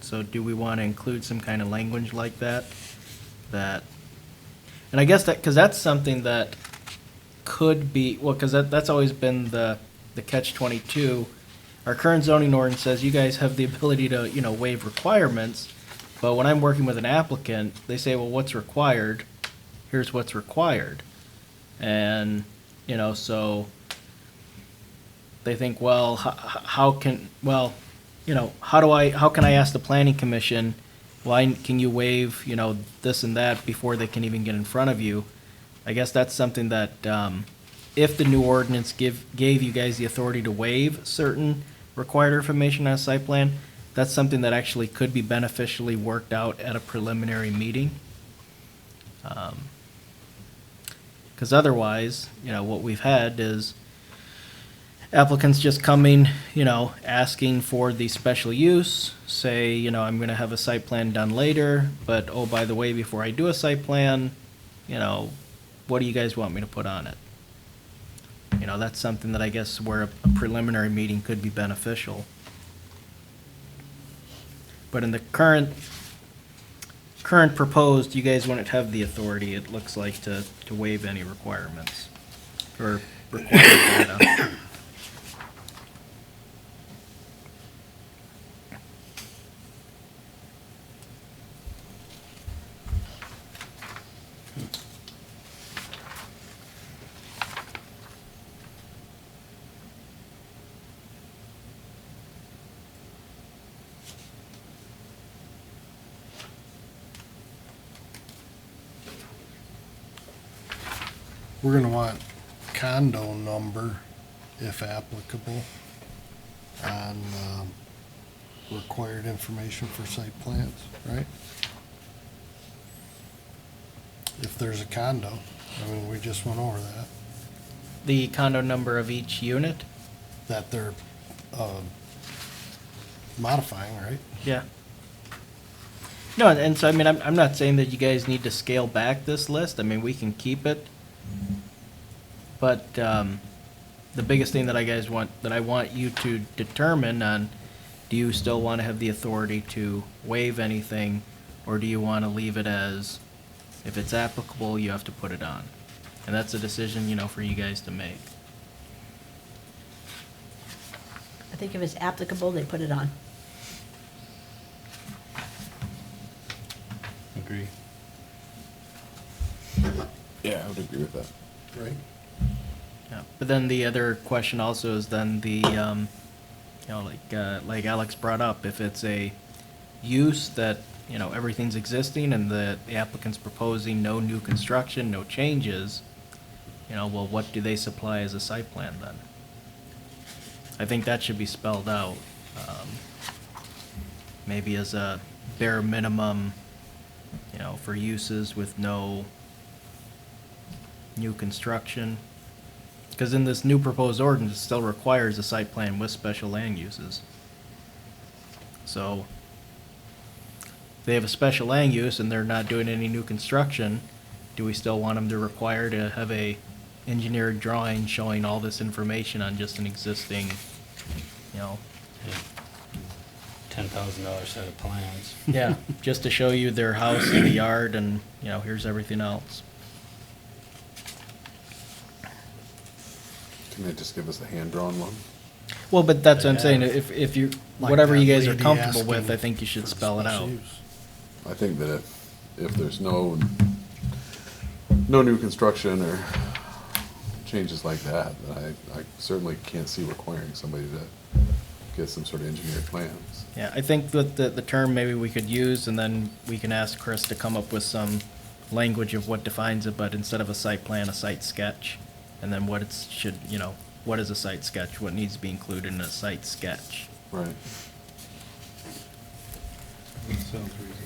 so do we want to include some kind of language like that? And I guess because that's something that could be, well, because that's always been the catch-22. Our current zoning ordinance says you guys have the ability to, waive requirements, but when I'm working with an applicant, they say, well, what's required? Here's what's required. And, so they think, well, how can I ask the planning commission, why can you waive, this and that before they can even get in front of you? I guess that's something that, if the new ordinance gave you guys the authority to waive certain required information on a site plan, that's something that actually could be beneficially worked out at a preliminary meeting. Because otherwise, what we've had is applicants just coming, asking for the special use, say, I'm gonna have a site plan done later, but, oh, by the way, before I do a site plan, what do you guys want me to put on it? That's something that I guess where a preliminary meeting could be beneficial. But in the current proposed, you guys wouldn't have the authority, it looks like, to waive any requirements or require data. We're gonna want condo number, if applicable, on required information for site plans, right? If there's a condo, we just went over that, The condo number of each unit? that they're modifying, right? Yeah. No, and so, I'm not saying that you guys need to scale back this list, we can keep it. But, the biggest thing that I want you to determine on, do you still want to have the authority to waive anything, or do you want to leave it as, if it's applicable, you have to put it on? And that's a decision, for you guys to make. I think if it's applicable, they put it on. Agree. Yeah, I would agree with that. Right. Yeah, but then the other question also is then the, like Alex brought up, if it's a use that, everything's existing and the applicant's proposing no new construction, no changes, well, what do they supply as a site plan then? I think that should be spelled out, maybe as a bare minimum, for uses with no new construction. Because in this new proposed ordinance, it still requires a site plan with special land uses. So, if they have a special land use and they're not doing any new construction, do we still want them to require to have a engineered drawing showing all this information on just an existing, $10,000 set of plans. yeah, just to show you their house and the yard and, here's everything else. Can they just give us a hand-drawn one? Well, but that's what I'm saying, if you, Like whatever you that guys are lady comfortable with, asking I think you should for the spell it special out. use. I think that if there's no new construction or changes like that, then I certainly can't see requiring somebody to get some sort of engineered plans. Yeah, I think that the term maybe we could use, and then we can ask Chris to come up with some language of what defines it, but instead of a site plan, a site sketch. And then what it's should, you know, what is a site sketch, what needs to be included in a site sketch. Right. That sounds reasonable.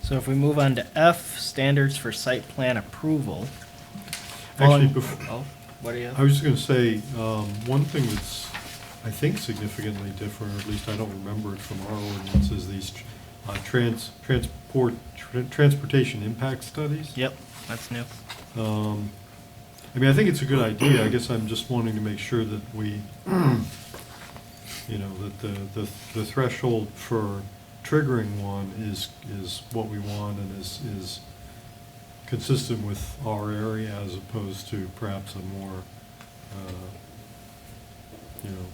So if we move on to F, standards for site plan approval. Actually, Oh, what do you I have? was just gonna say, one thing that's, I think, significantly different, or at least I don't remember it from our ordinance, is these transportation impact studies. Yep, that's new. I mean, I think it's a good idea. I guess I'm just wanting to make sure that we, you know, that the threshold for triggering one is what we want and is consistent with our area as opposed to perhaps a more, you know,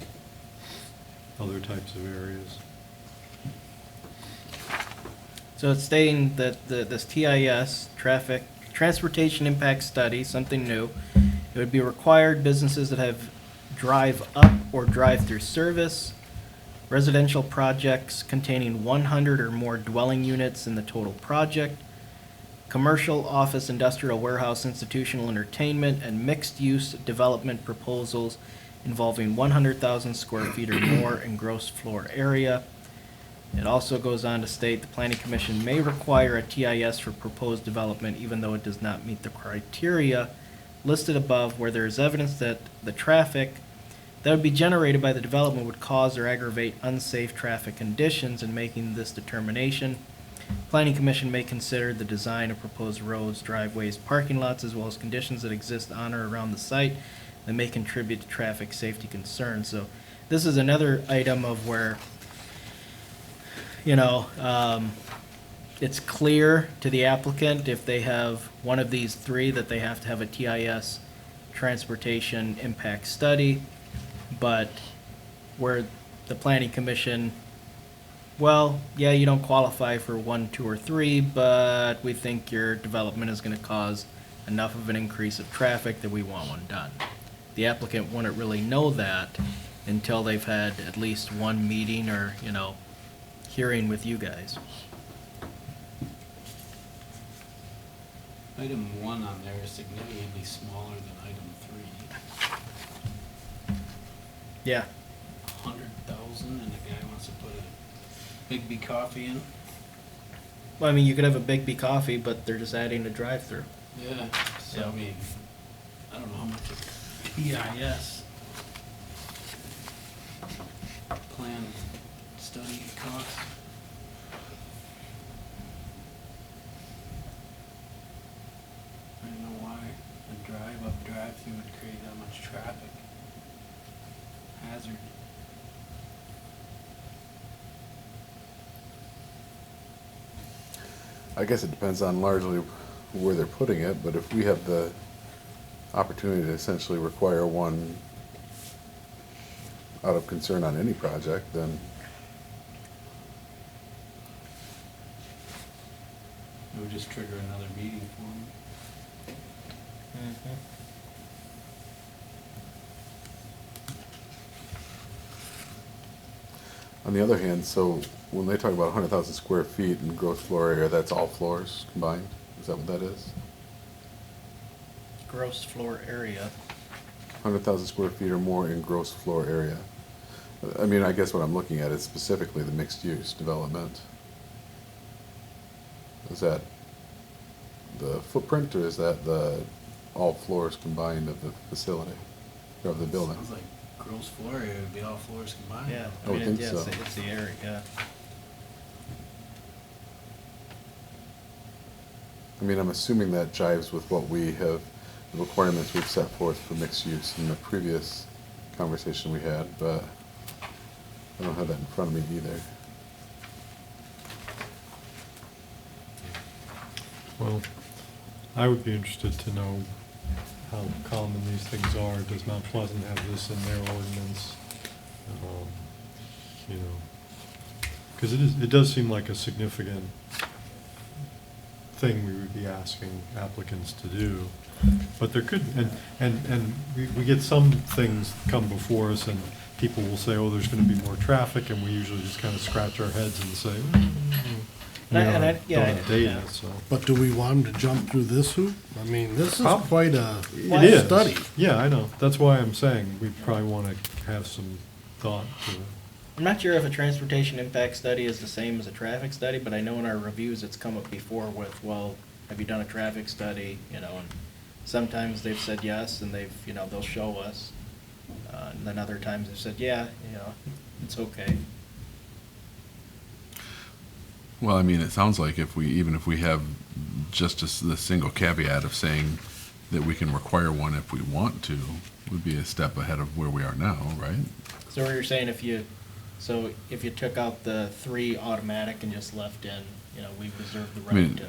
other types of areas. So it's stating that this TIS, transportation impact study, something new, it would be required businesses that have drive up or drive through service, residential projects containing 100 or more dwelling units in the total project, commercial, office, industrial, warehouse, institutional, entertainment, and mixed-use development proposals involving 100,000 square feet or more in gross floor area. It also goes on to state the Planning Commission may require a TIS for proposed development even though it does not meet the criteria listed above where there is evidence that the traffic that would be generated by the development would cause or aggravate unsafe traffic conditions. In making this determination, Planning Commission may consider the design of proposed roads, driveways, parking lots, as well as conditions that exist on or around the site that may contribute to traffic safety concerns. So this is another item of where, you know, it's clear to the applicant if they have one of these three that they have to have a TIS transportation impact study, but where the Planning Commission, well, yeah, you don't qualify for 1, 2, or 3, but we think your development is going to cause enough of an increase of traffic that we want one done. The applicant wouldn't really know that until they've had at least one meeting or, you know, hearing with you guys. Item 1 on there is significantly smaller than item 3. Yeah. 100,000 and the guy wants to put a Big B coffee in? Well, I mean, you could have a Big B coffee, but they're just adding a drive-through. Yeah, so Yeah. I mean, I don't know how much a PIS plan study costs. I don't know why a drive-through would create that much traffic hazard. I guess it depends on largely where they're putting it, but if we have the opportunity to essentially require one out of concern on any project, then It would just trigger another meeting for them. On the other hand, so when they talk about 100,000 square feet in gross floor area, that's all floors combined? Is that what that is? Gross floor area. 100,000 square feet or more in gross floor area. I mean, I guess what I'm looking at is specifically the mixed-use development. Is that the footprint, or is that the all floors combined of the facility, or of the building? Sounds like gross floor area would be all floors combined. Yeah, I would think yeah, so. it's the area, yeah. I mean, I'm assuming that jives with what we have, the requirements we've set forth for mixed use in the previous conversation we had, but I don't have that in front of me either. Well, I would be interested to know how common these things are. Does Mount Pleasant have this in their ordinance? You know, because it does seem like a significant thing we would be asking applicants to do. But there could, and we get some things come before us and people will say, oh, there's gonna be more traffic, and we usually just kind of scratch our heads and say, And I- don't yeah, have data, yeah. so. But do we want them to jump through this hoop? I mean, this is Prob- quite a It is. study. Yeah, I know. That's why I'm saying we probably want to have some thought to it. I'm not sure if a transportation impact study is the same as a traffic study, but I know in our reviews it's come up before with, well, have you done a traffic study, you know, and sometimes they've said yes, and they've, you know, they'll show us. And then other times they've said, yeah, you know, it's okay. Well, I mean, it sounds like even if we have just the single caveat of saying that we can require one if we want to, would be a step ahead of where we are now, right? So you're saying if you took out the 3 automatic and just left in, you know, we reserve the I mean, right to.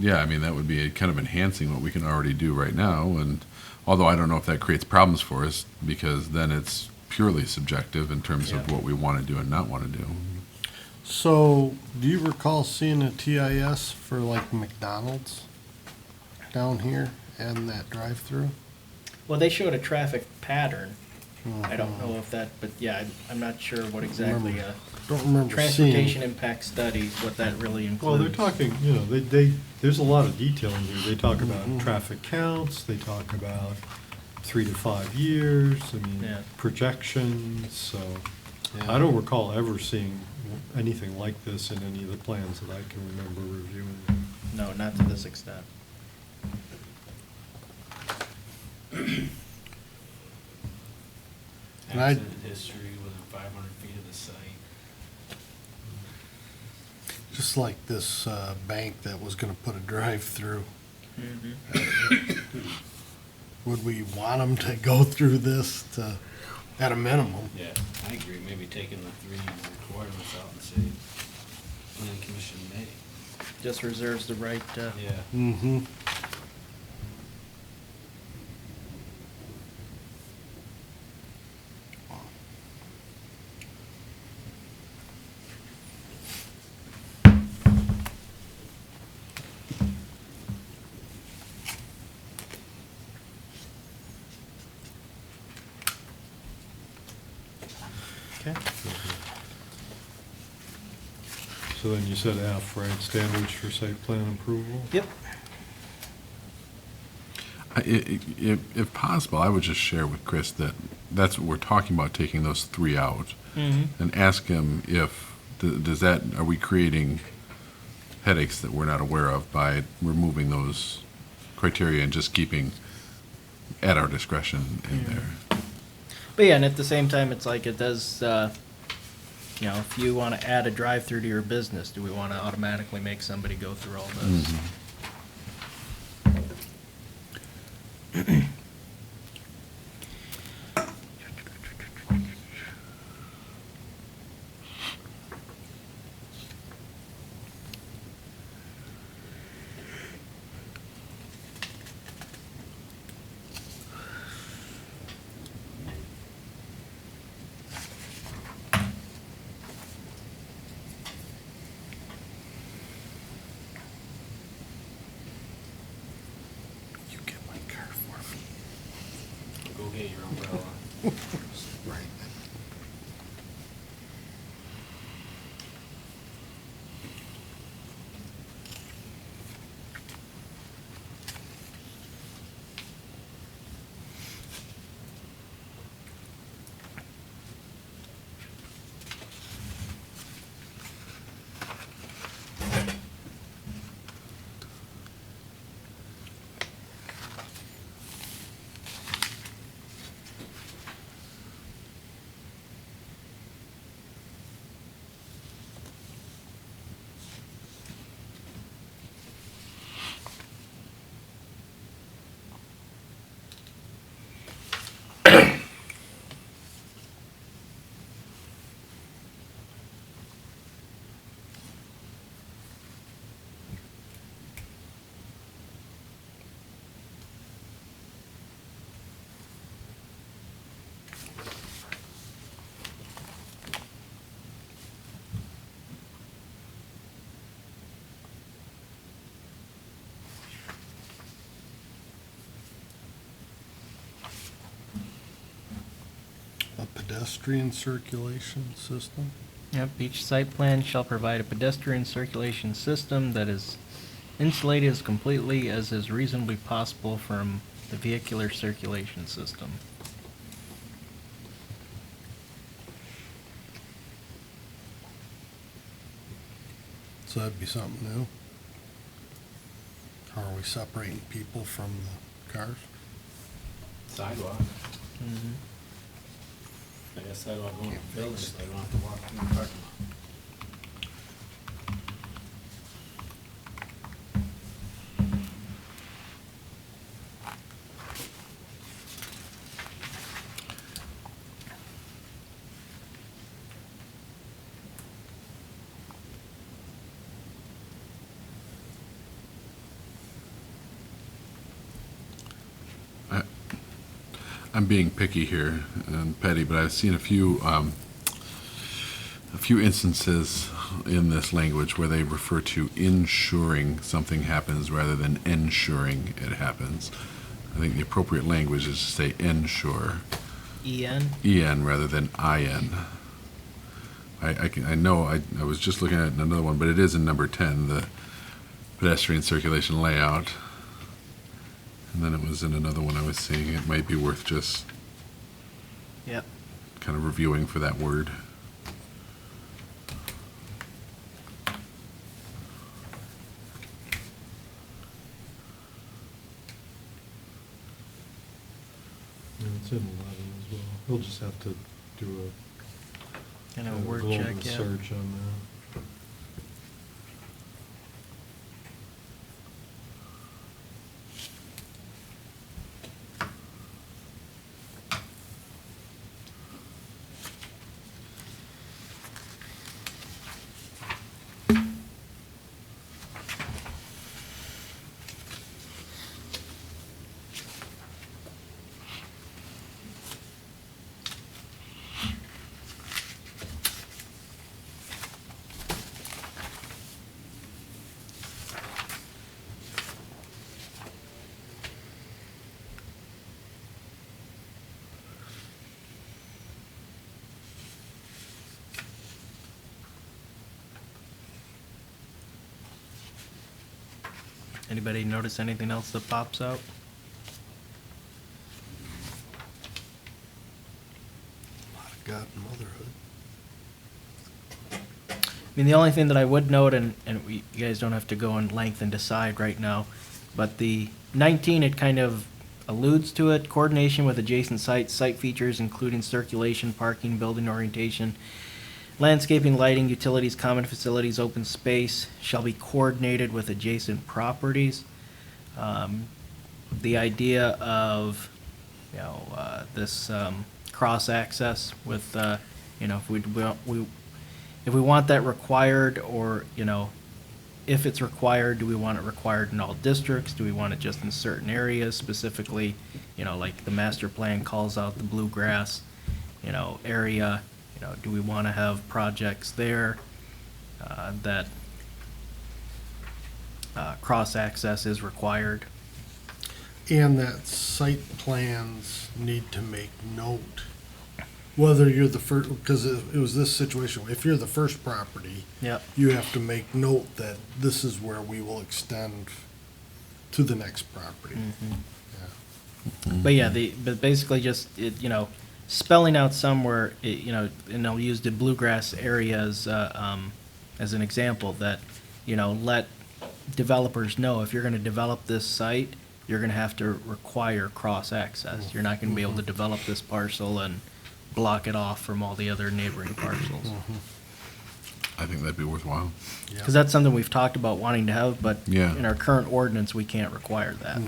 yeah, I mean, that would be kind of enhancing what we can already do right now, and although I don't know if that creates problems for us, because then it's purely subjective in terms of Yeah. what we want to do and not want to do. So, do you recall seeing a TIS for like McDonald's down here and that drive-through? Well, they showed a traffic pattern. I don't know if that, but yeah, I'm not sure what exactly a Don't remember transportation seeing. impact study, what that really includes. Well, they're talking, you know, there's a lot of detail in here. They talk about traffic counts, they talk about 3 to 5 years, I mean, Yeah. projections, so. Yeah. I don't recall ever seeing anything like this in any of the plans that I can remember reviewing. No, not to this extent. And I- Accident history within 500 feet of the site. Just like this bank that was gonna put a drive-through. Would we want them to go through this at a minimum? Yeah, I agree, maybe taking the 3 requirements out and say, planning commission may. Just reserves the right to. Yeah. Mm-hmm. Okay. So then you said F, right, standards for site plan approval? Yep. If possible, I would just share with Chris that that's what we're talking about, taking those 3 out, and ask him if, are we creating headaches that we're not aware of by removing those criteria and just keeping at our discretion in there? But yeah, and at the same time, it's like it does, you know, if you want to add a drive-through to your business, do we want to automatically make somebody go through all this? You get my car for me. Go get your umbrella. Right. pedestrian circulation system. Yep, each site plan shall provide a pedestrian circulation system that is insulated as completely as is reasonably possible from the vehicular circulation system. So that'd be something new. How are we separating people from the cars? Sidewalk. Mm-hmm. I guess sidewalk going to buildings, they don't have to walk in the parking lot. I'm being picky here and petty, but I've seen a few instances in this language where they refer to ensuring something happens rather than ensuring it happens. I think the appropriate language is to say ensure, EN? en rather than in. I know I was just looking at another one, but it is in number 10, the pedestrian circulation layout. And then it was in another one I was seeing. It might be worth just Yep. kind of reviewing for that word. Yeah, it's in 11 as well. We'll just have to do Kind a of a word global check, yeah. search on that. Anybody notice anything else that pops out? A lot of God and motherhood. I mean, the only thing that I would note, and you guys don't have to go in length and decide right now, but the 19, it kind of alludes to it, coordination with adjacent sites, site features including circulation, parking, building orientation, landscaping, lighting, utilities, common facilities, open space shall be coordinated with adjacent properties. The idea of, this cross-access with, if we want that required, or, if it's required, do we want it required in all districts? Do we want it just in certain areas specifically? Like the master plan calls out the bluegrass, area. Do we want to have projects there that cross-access is required? And that site plans need to make note, whether you're the first, because it was this situation, if you're the first property, Yep. you have to make note that this is where we will extend to the next property. Yeah. But yeah, but basically just, spelling out somewhere, and I'll use the bluegrass area as an example, that, let developers know if you're gonna develop this site, you're gonna have to require cross-access. You're not gonna be able to develop this parcel and block it off from all the other neighboring parcels. I think that'd be worthwhile. Because that's something we've talked about wanting to have, but Yeah. in our current ordinance, we can't require that.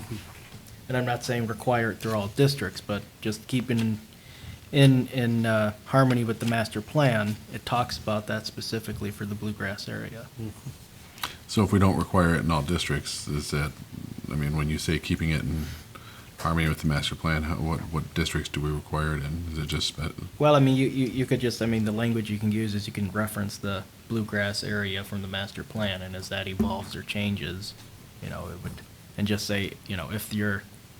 And I'm not saying require it through all districts, but just keeping in harmony with the master plan, it talks about that specifically for the bluegrass area. So if we don't require it in all districts, is that, when you say keeping it in harmony with the master plan, what districts do we require it in? Is it just, Well, you could just, the language you can use is you can reference the bluegrass area from the master plan, and as that evolves or changes, it would, and just say,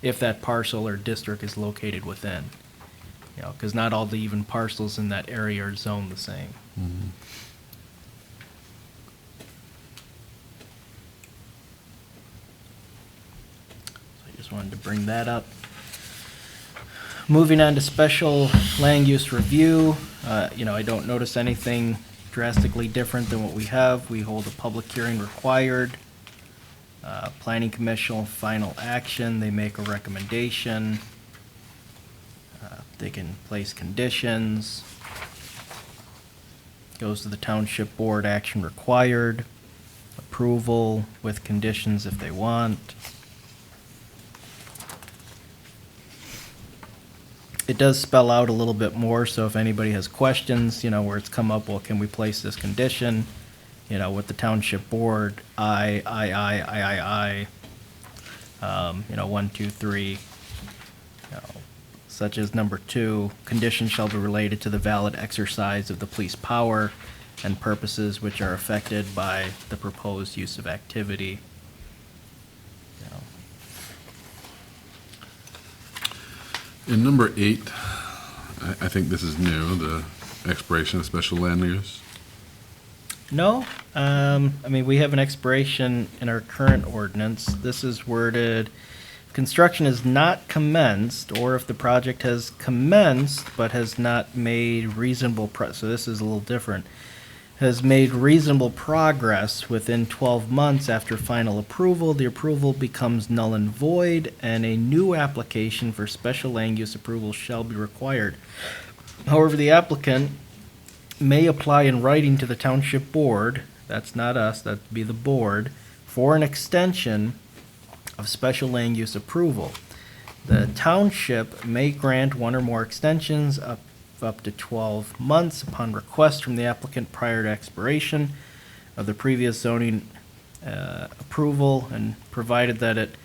if that parcel or district is located within, You know, because not all the even parcels in that area are zoned the same. So I just wanted to bring that up. Moving on to special land use review, you know, I don't notice anything drastically different than what we have. We hold a public hearing required. Planning commission, final action, they make a recommendation. They can place conditions. Goes to the township board, action required. Approval with conditions if they want. It does spell out a little bit more, so if anybody has questions, you know, where it's come up, well, can we place this condition? You know, with the township board, I, you know, 1, 2, 3, you know, such as number 2, conditions shall be related to the valid exercise of the police power and purposes which are affected by the proposed use of activity. You know. In number 8, I think this is new, the expiration of special land use. No, I mean, we have an expiration in our current ordinance. This is worded, construction is not commenced, or if the project has commenced but has not made reasonable so this is a little different, has made reasonable progress within 12 months after final approval, the approval becomes null and void, and a new application for special land use approval shall be required. However, the applicant may apply in writing to the township board, that's not us, that'd be the board, for an extension of special land use approval. The township may grant one or more extensions up to 12 months upon request from the applicant prior to expiration of the previous zoning approval, and provided that it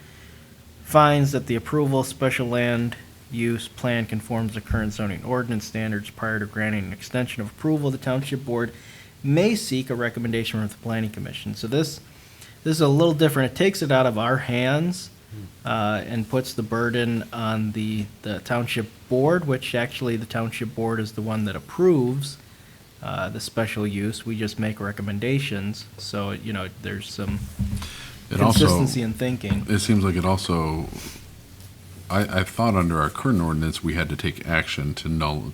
finds that the approval special land use plan conforms to current zoning ordinance standards. Prior to granting an extension of approval, the township board may seek a recommendation from the planning commission. So this is a little different. It takes it out of our hands and puts the burden on the township board, which actually the township board is the one that approves the special use. We just make recommendations. So, you know, there's some consistency in thinking. It seems like it also, I thought under our current ordinance, we had to take action to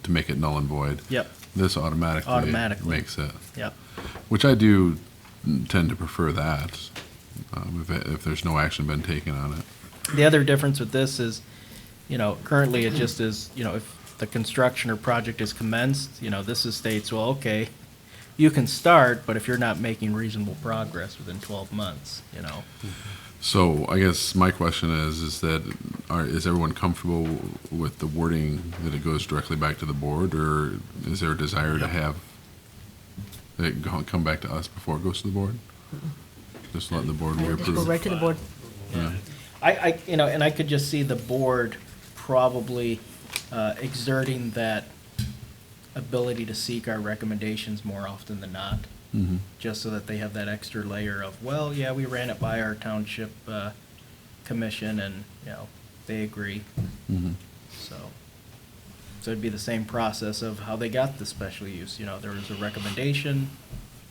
make it null and void. Yep. This automatically makes it. Yep. Which I do tend to prefer that, if there's no action been taken on it. The other difference with this is, you know, currently it just is, you know, if the construction or project is commenced, you know, this is states, well, okay, you can start, but if you're not making reasonable progress within 12 months, you know. So I guess my question is is everyone comfortable with the wording that it goes directly back to the board, or is there a desire to have it come back to us before it goes to the board? Just let the board Just reapprove. go right to the board. Yeah. I you know, and I could just see the board probably exerting that ability to seek our recommendations more often than not, just so that they have that extra layer of, well, yeah, we ran it by our township commission, and, you know, they agree. So it'd be the same process of how they got the special use. You know, there was a recommendation,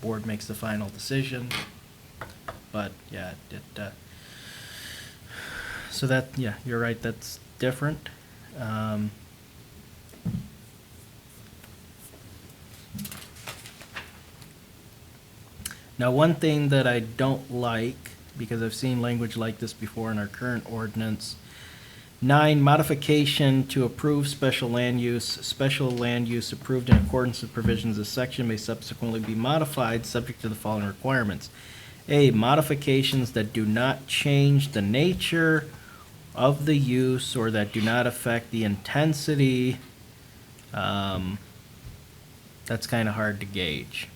board makes the final decision, but, yeah, so that, yeah, you're right, that's different. Now, one thing that I don't like, because I've seen language like this before in our current ordinance, 9, modification to approve special land use. Special land use approved in accordance with provisions of this section may subsequently be modified, subject to the following requirements. A, modifications that do not change the nature of the use or that do not affect the intensity. That's kind of hard to gauge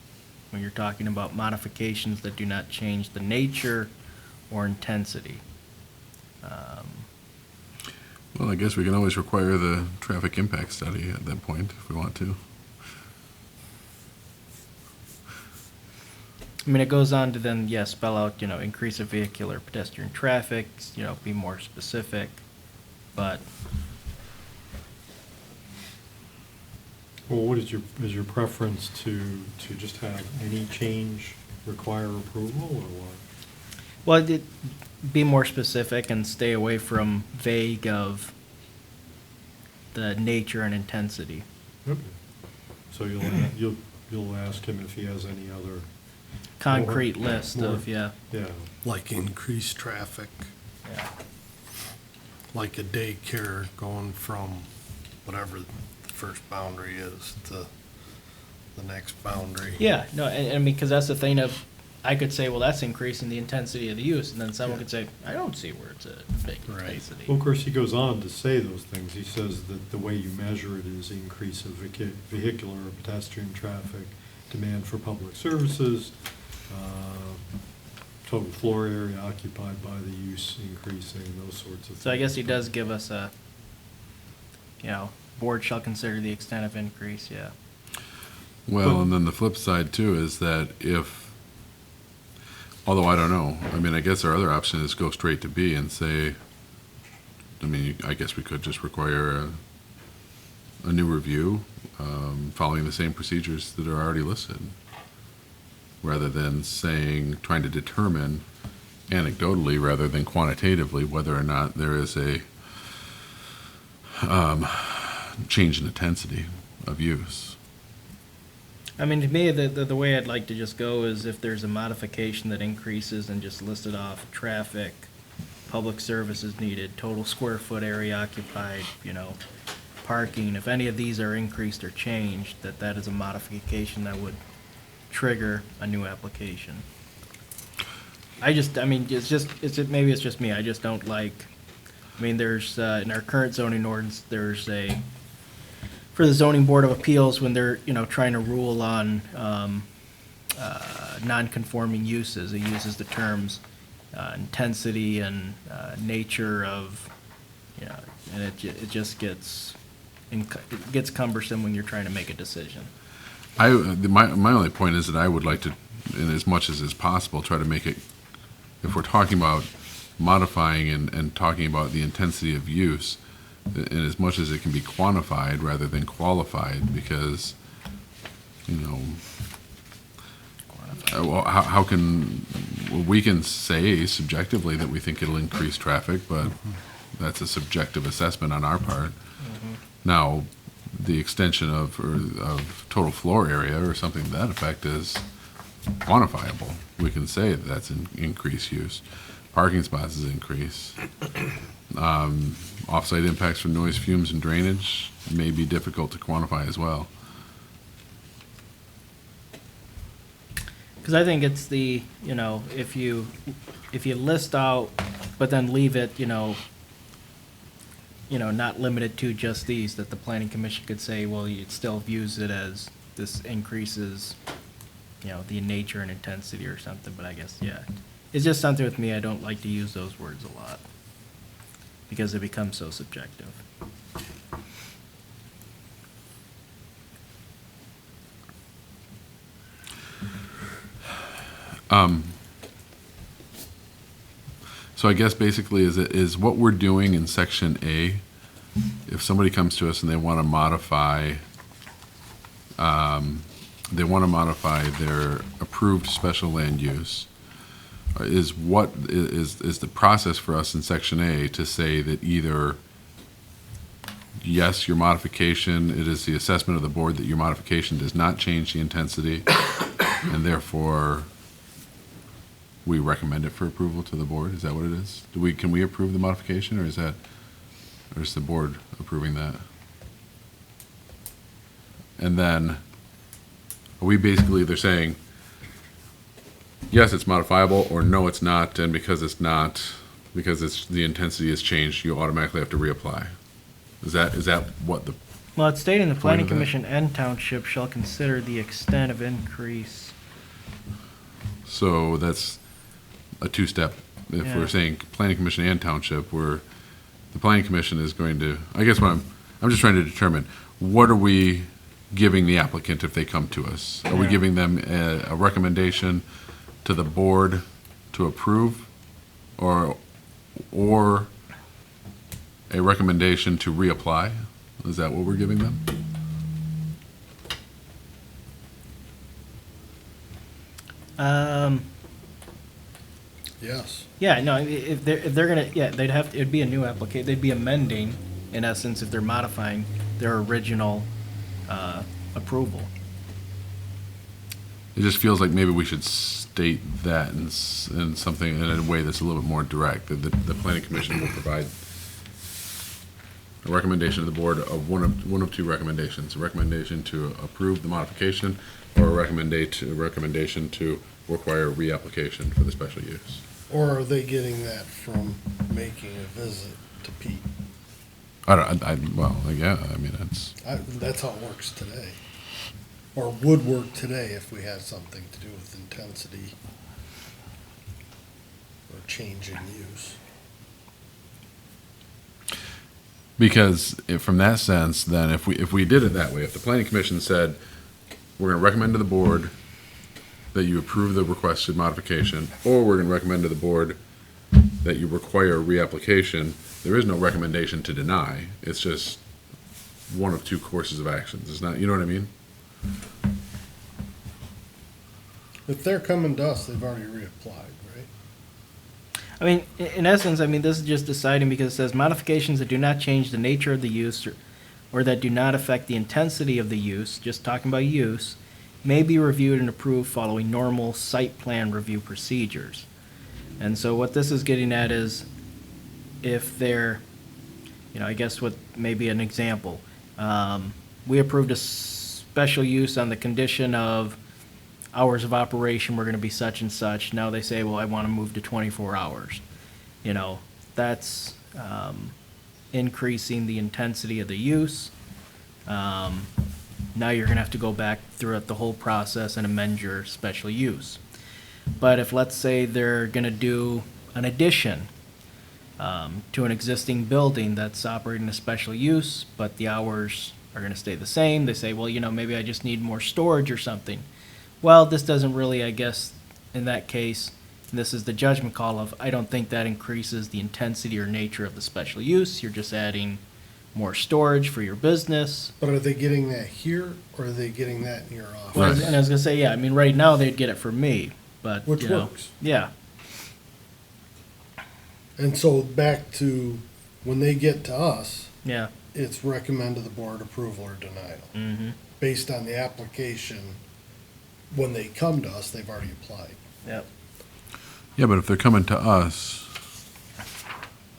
when you're talking about modifications that do not change the nature or intensity. Well, I guess we can always require the traffic impact study at that point if we want to. I mean, it goes on to then, yeah, spell out, you know, increase of vehicular pedestrian traffic, you know, be more specific, but Well, what is your preference to just have any change require approval, or what? Well, be more specific and stay away from vague of the nature and intensity. Okay. So you'll ask him if he has any other. Concrete list more- of, yeah. Yeah, Like increased traffic, Yeah. like a daycare going from whatever the first boundary is to the next boundary. Yeah, no, and because that's the thing of, I could say, well, that's increasing the intensity of the use, and then someone Yeah. could say, I don't see where it's a big Right. intensity. well, of course, he goes on to say those things. He says that the way you measure it is increase of vehicular or pedestrian traffic, demand for public services, total floor area occupied by the use increasing, those sorts of things. So I guess he does give us a, board shall consider the extent of increase, yeah. Well, and then the flip side too is that although I don't know, I mean, I guess our other option is go straight to B and say, I mean, I guess we could just require a new review, following the same procedures that are already listed, rather than trying to determine anecdotally rather than quantitatively whether or not there is a change in intensity of use. I mean, to me, the way I'd like to just go is if there's a modification that increases and just list it off, traffic, public services needed, total square foot area occupied, parking, if any of these are increased or changed, that is a modification that would trigger a new application. Maybe it's just me, I just don't like, there's, in our current zoning ordinance, there's for the zoning board of appeals, when they're, trying to rule on, non-conforming uses, it uses the terms, intensity and, nature of, and it just gets cumbersome when you're trying to make a decision. My only point is that I would like to, in as much as is possible, try to make it, if we're talking about modifying and talking about the intensity of use, in as much as it can be quantified rather than qualified, because, well, how can, we can say subjectively that we think it'll increase traffic, but that's a subjective assessment on our part. Now, the extension of total floor area or something to that effect is quantifiable. We can say that that's an increased use. Parking spots is increase. Off-site impacts from noise, fumes, and drainage may be difficult to quantify as well. Because I think it's the, if you list out, but then leave it, not limited to just these, that the planning commission could say, well, it still views it as this increases, the nature and intensity or something, but I guess, yeah. It's just something with me, I don't like to use those words a lot, because it becomes so subjective. So I guess basically is what we're doing in section A, if somebody comes to us and they want to modify their approved special land use, is the process for us in section A to say that either, yes, your modification, it is the assessment of the board that your modification does not change the intensity, and therefore we recommend it for approval to the board? Is that what it is? Can we approve the modification, or is the board approving that? And then, are we basically either saying, yes, it's modifiable, or no, it's not, and because the intensity has changed, you automatically have to reapply? Is that what the, Well, it's stating the planning of that? commission and township shall consider the extent of increase. so that's a two-step. If Yeah. we're saying planning commission and township, the planning commission is going to, I guess I'm just trying to determine, what are we giving the applicant if they come to us? Are we Yeah. giving them a recommendation to the board to approve, or a recommendation to reapply? Is that what we're giving them? Yes. Yeah, no, if they're gonna, yeah, it'd be a new application, they'd be amending, in essence, if they're modifying their original, approval. It just feels like maybe we should state that in something, in a way that's a little bit more direct, that the planning commission will provide a recommendation to the board of one of two recommendations, a recommendation to approve the modification, or a recommendation to require reapplication for the special use. Or are they getting that from making a visit to Pete? Well, yeah, I mean, That's how it works today. Or would work today if we had something to do with intensity or change in use. because from that sense, then if we did it that way, if the planning commission said, we're gonna recommend to the board that you approve the requested modification, or we're gonna recommend to the board that you require a reapplication, there is no recommendation to deny. It's just one of two courses of actions. It's not, you know what I mean? If they're coming to us, they've already reapplied, right? I mean, in essence, I mean, this is just deciding because it says modifications that do not change the nature of the use or that do not affect the intensity of the use, just talking about use, may be reviewed and approved following normal site plan review procedures. And so what this is getting at is if they're, I guess what may be an example. We approved a special use on the condition of hours of operation were going to be such and such. Now they say, well, I want to move to 24 hours. That's increasing the intensity of the use. Now you're going to have to go back throughout the whole process and amend your special use. But if, let's say, they're going to do an addition to an existing building that's operating a special use, but the hours are going to stay the same, they say, well, maybe I just need more storage or something. Well, this doesn't really, I guess, in that case, this is the judgment call of, I don't think that increases the intensity or nature of the special use. You're just adding more storage for your business. But are they getting that here, or are they getting that in your office? Well, and I was going to say, yeah, I mean, right now they'd get it from me, but, Which works. Yeah. And so back to when they get to us, Yeah. it's recommend to the board approval or denial. Mm-hmm. Based on the application, when they come to us, they've already applied. Yep. Yeah, but if they're coming to us,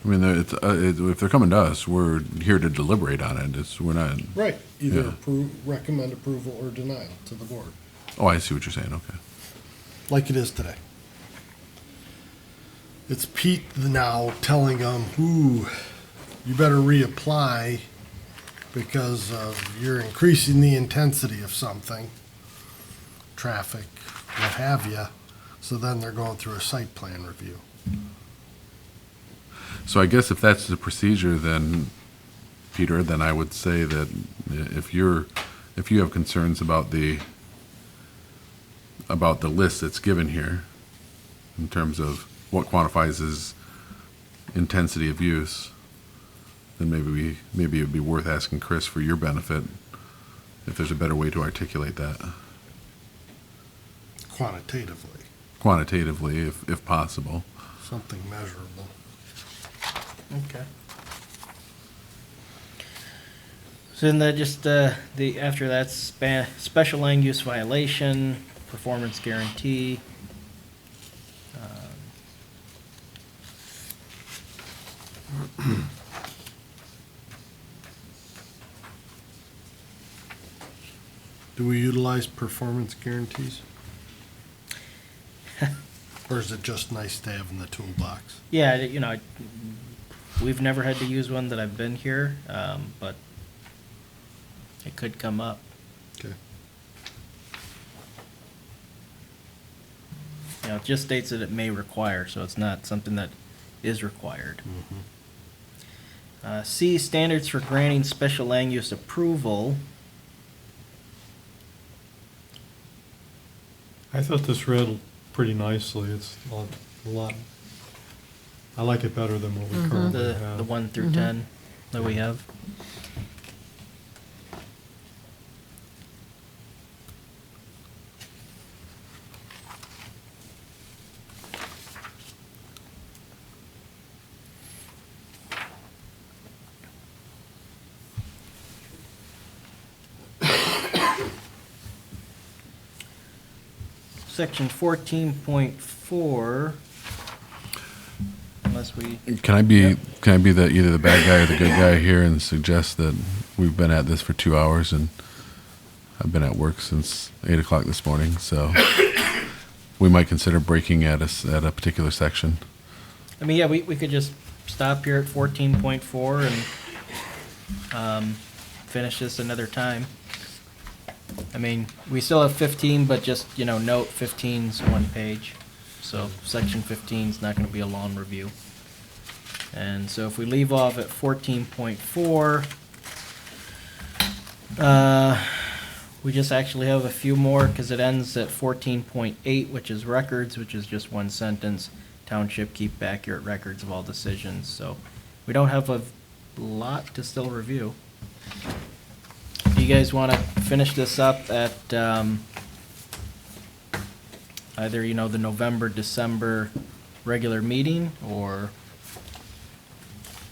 I mean, if they're coming to us, we're here to deliberate on it. We're not. Right. Either Yeah. recommend approval or denial to the board, Oh, I see what you're saying. Okay. like it is today. It's Pete now telling them, ooh, you better reapply because you're increasing the intensity of something, traffic, what have you. So then they're going through a site plan review. So I guess if that's the procedure, then, Peter, then I would say that if you have concerns about the list that's given here, in terms of what quantifies as intensity of use, then maybe it would be worth asking Chris for your benefit, if there's a better way to articulate that. Quantitatively, if possible. Something measurable. Okay. So then that just, after that, special land use violation, performance guarantee. Do we utilize performance guarantees? Or is it just nice to have in the toolbox? Yeah, we've never had to use one that I've been here, but it could come up. Okay. It just states that it may require, so it's not something that is required. C, standards for granting special land use approval. I thought this read pretty nicely. It's a lot, I like it better than what we currently have. The 1 through 10 that we have. section 14.4, unless we, Can I be the either the bad guy or the good guy here and suggest that we've been at this for 2 hours and I've been at work since 8 o'clock this morning, so we might consider breaking at a particular section. I mean, yeah, we could just stop here at 14.4 and finish this another time. I mean, we still have 15, but just, note 15's one page. So section 15 is not going to be a long review. And so if we leave off at 14.4, we just actually have a few more because it ends at 14.8, which is records, which is just one sentence. Township keep accurate records of all decisions. So we don't have a lot to still review. Do you guys want to finish this up at either, the November, December regular meeting, or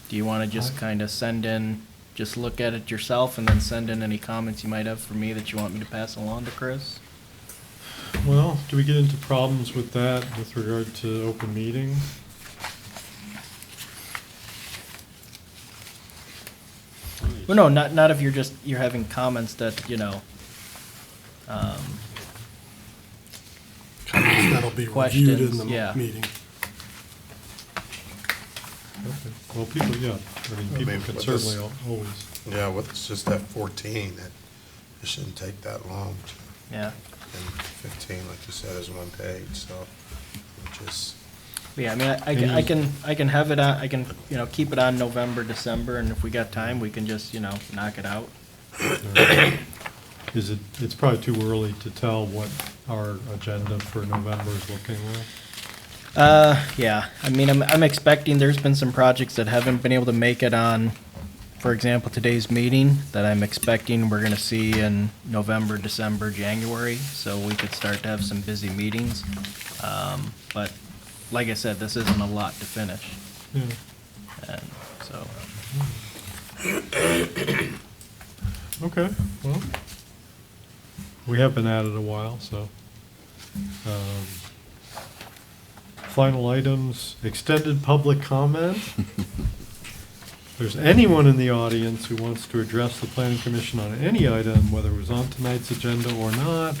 do you want to just kind of send in, just look at it yourself and then send in any comments you might have for me that you want me to pass along to Chris? Well, do we get into problems with that with regard to open meeting? Well, no, not if you're having comments that, That'll be reviewed in Questions, the yeah. meeting. Okay. Well, people, yeah, people mean, can with certainly this- always. Yeah, with it's just that 14, it shouldn't take that long. yeah. And 15, like you said, is one page, so just, Yeah, I mean, I can have it on, I can, keep it on November, December, and if we got time, we can just, knock it out. It's probably too early to tell what our agenda for November is looking like. Yeah, I mean, I'm expecting, there's been some projects that haven't been able to make it on, for example, today's meeting, that I'm expecting we're gonna see in November, December, January, so we could start to have some busy meetings. But, like I said, this isn't a lot to finish, Yeah. and so, Okay, well, we have been at it a while, so. Final items, extended public comment. If there's anyone in the audience who wants to address the planning commission on any item, whether it was on tonight's agenda or not,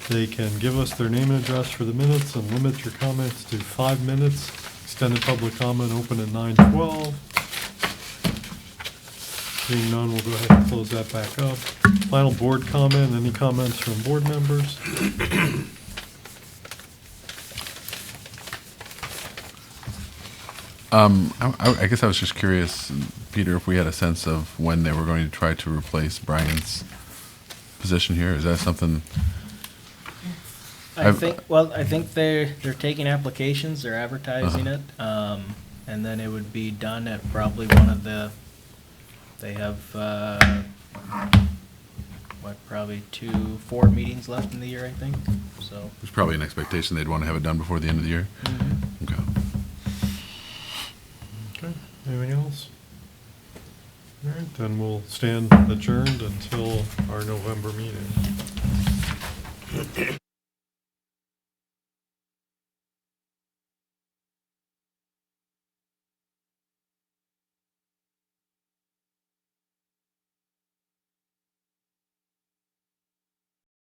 they can give us their name and address for the minutes and limit your comments to 5 minutes. Extended public comment open at 9:12. Seeing none, we'll go ahead and close that back up. Final board comment, any comments from board members? I guess I was just curious, Peter, if we had a sense of when they were going to try to replace Brian's position here. Is that something? I think they're taking applications, they're advertising it, and then it would be done at probably one of the, they have, probably 4 meetings left in the year, I think, so. There's probably an expectation they'd want to have it done before the end of the year. Okay. Okay, anything else? All right, then we'll stand adjourned until our November meeting.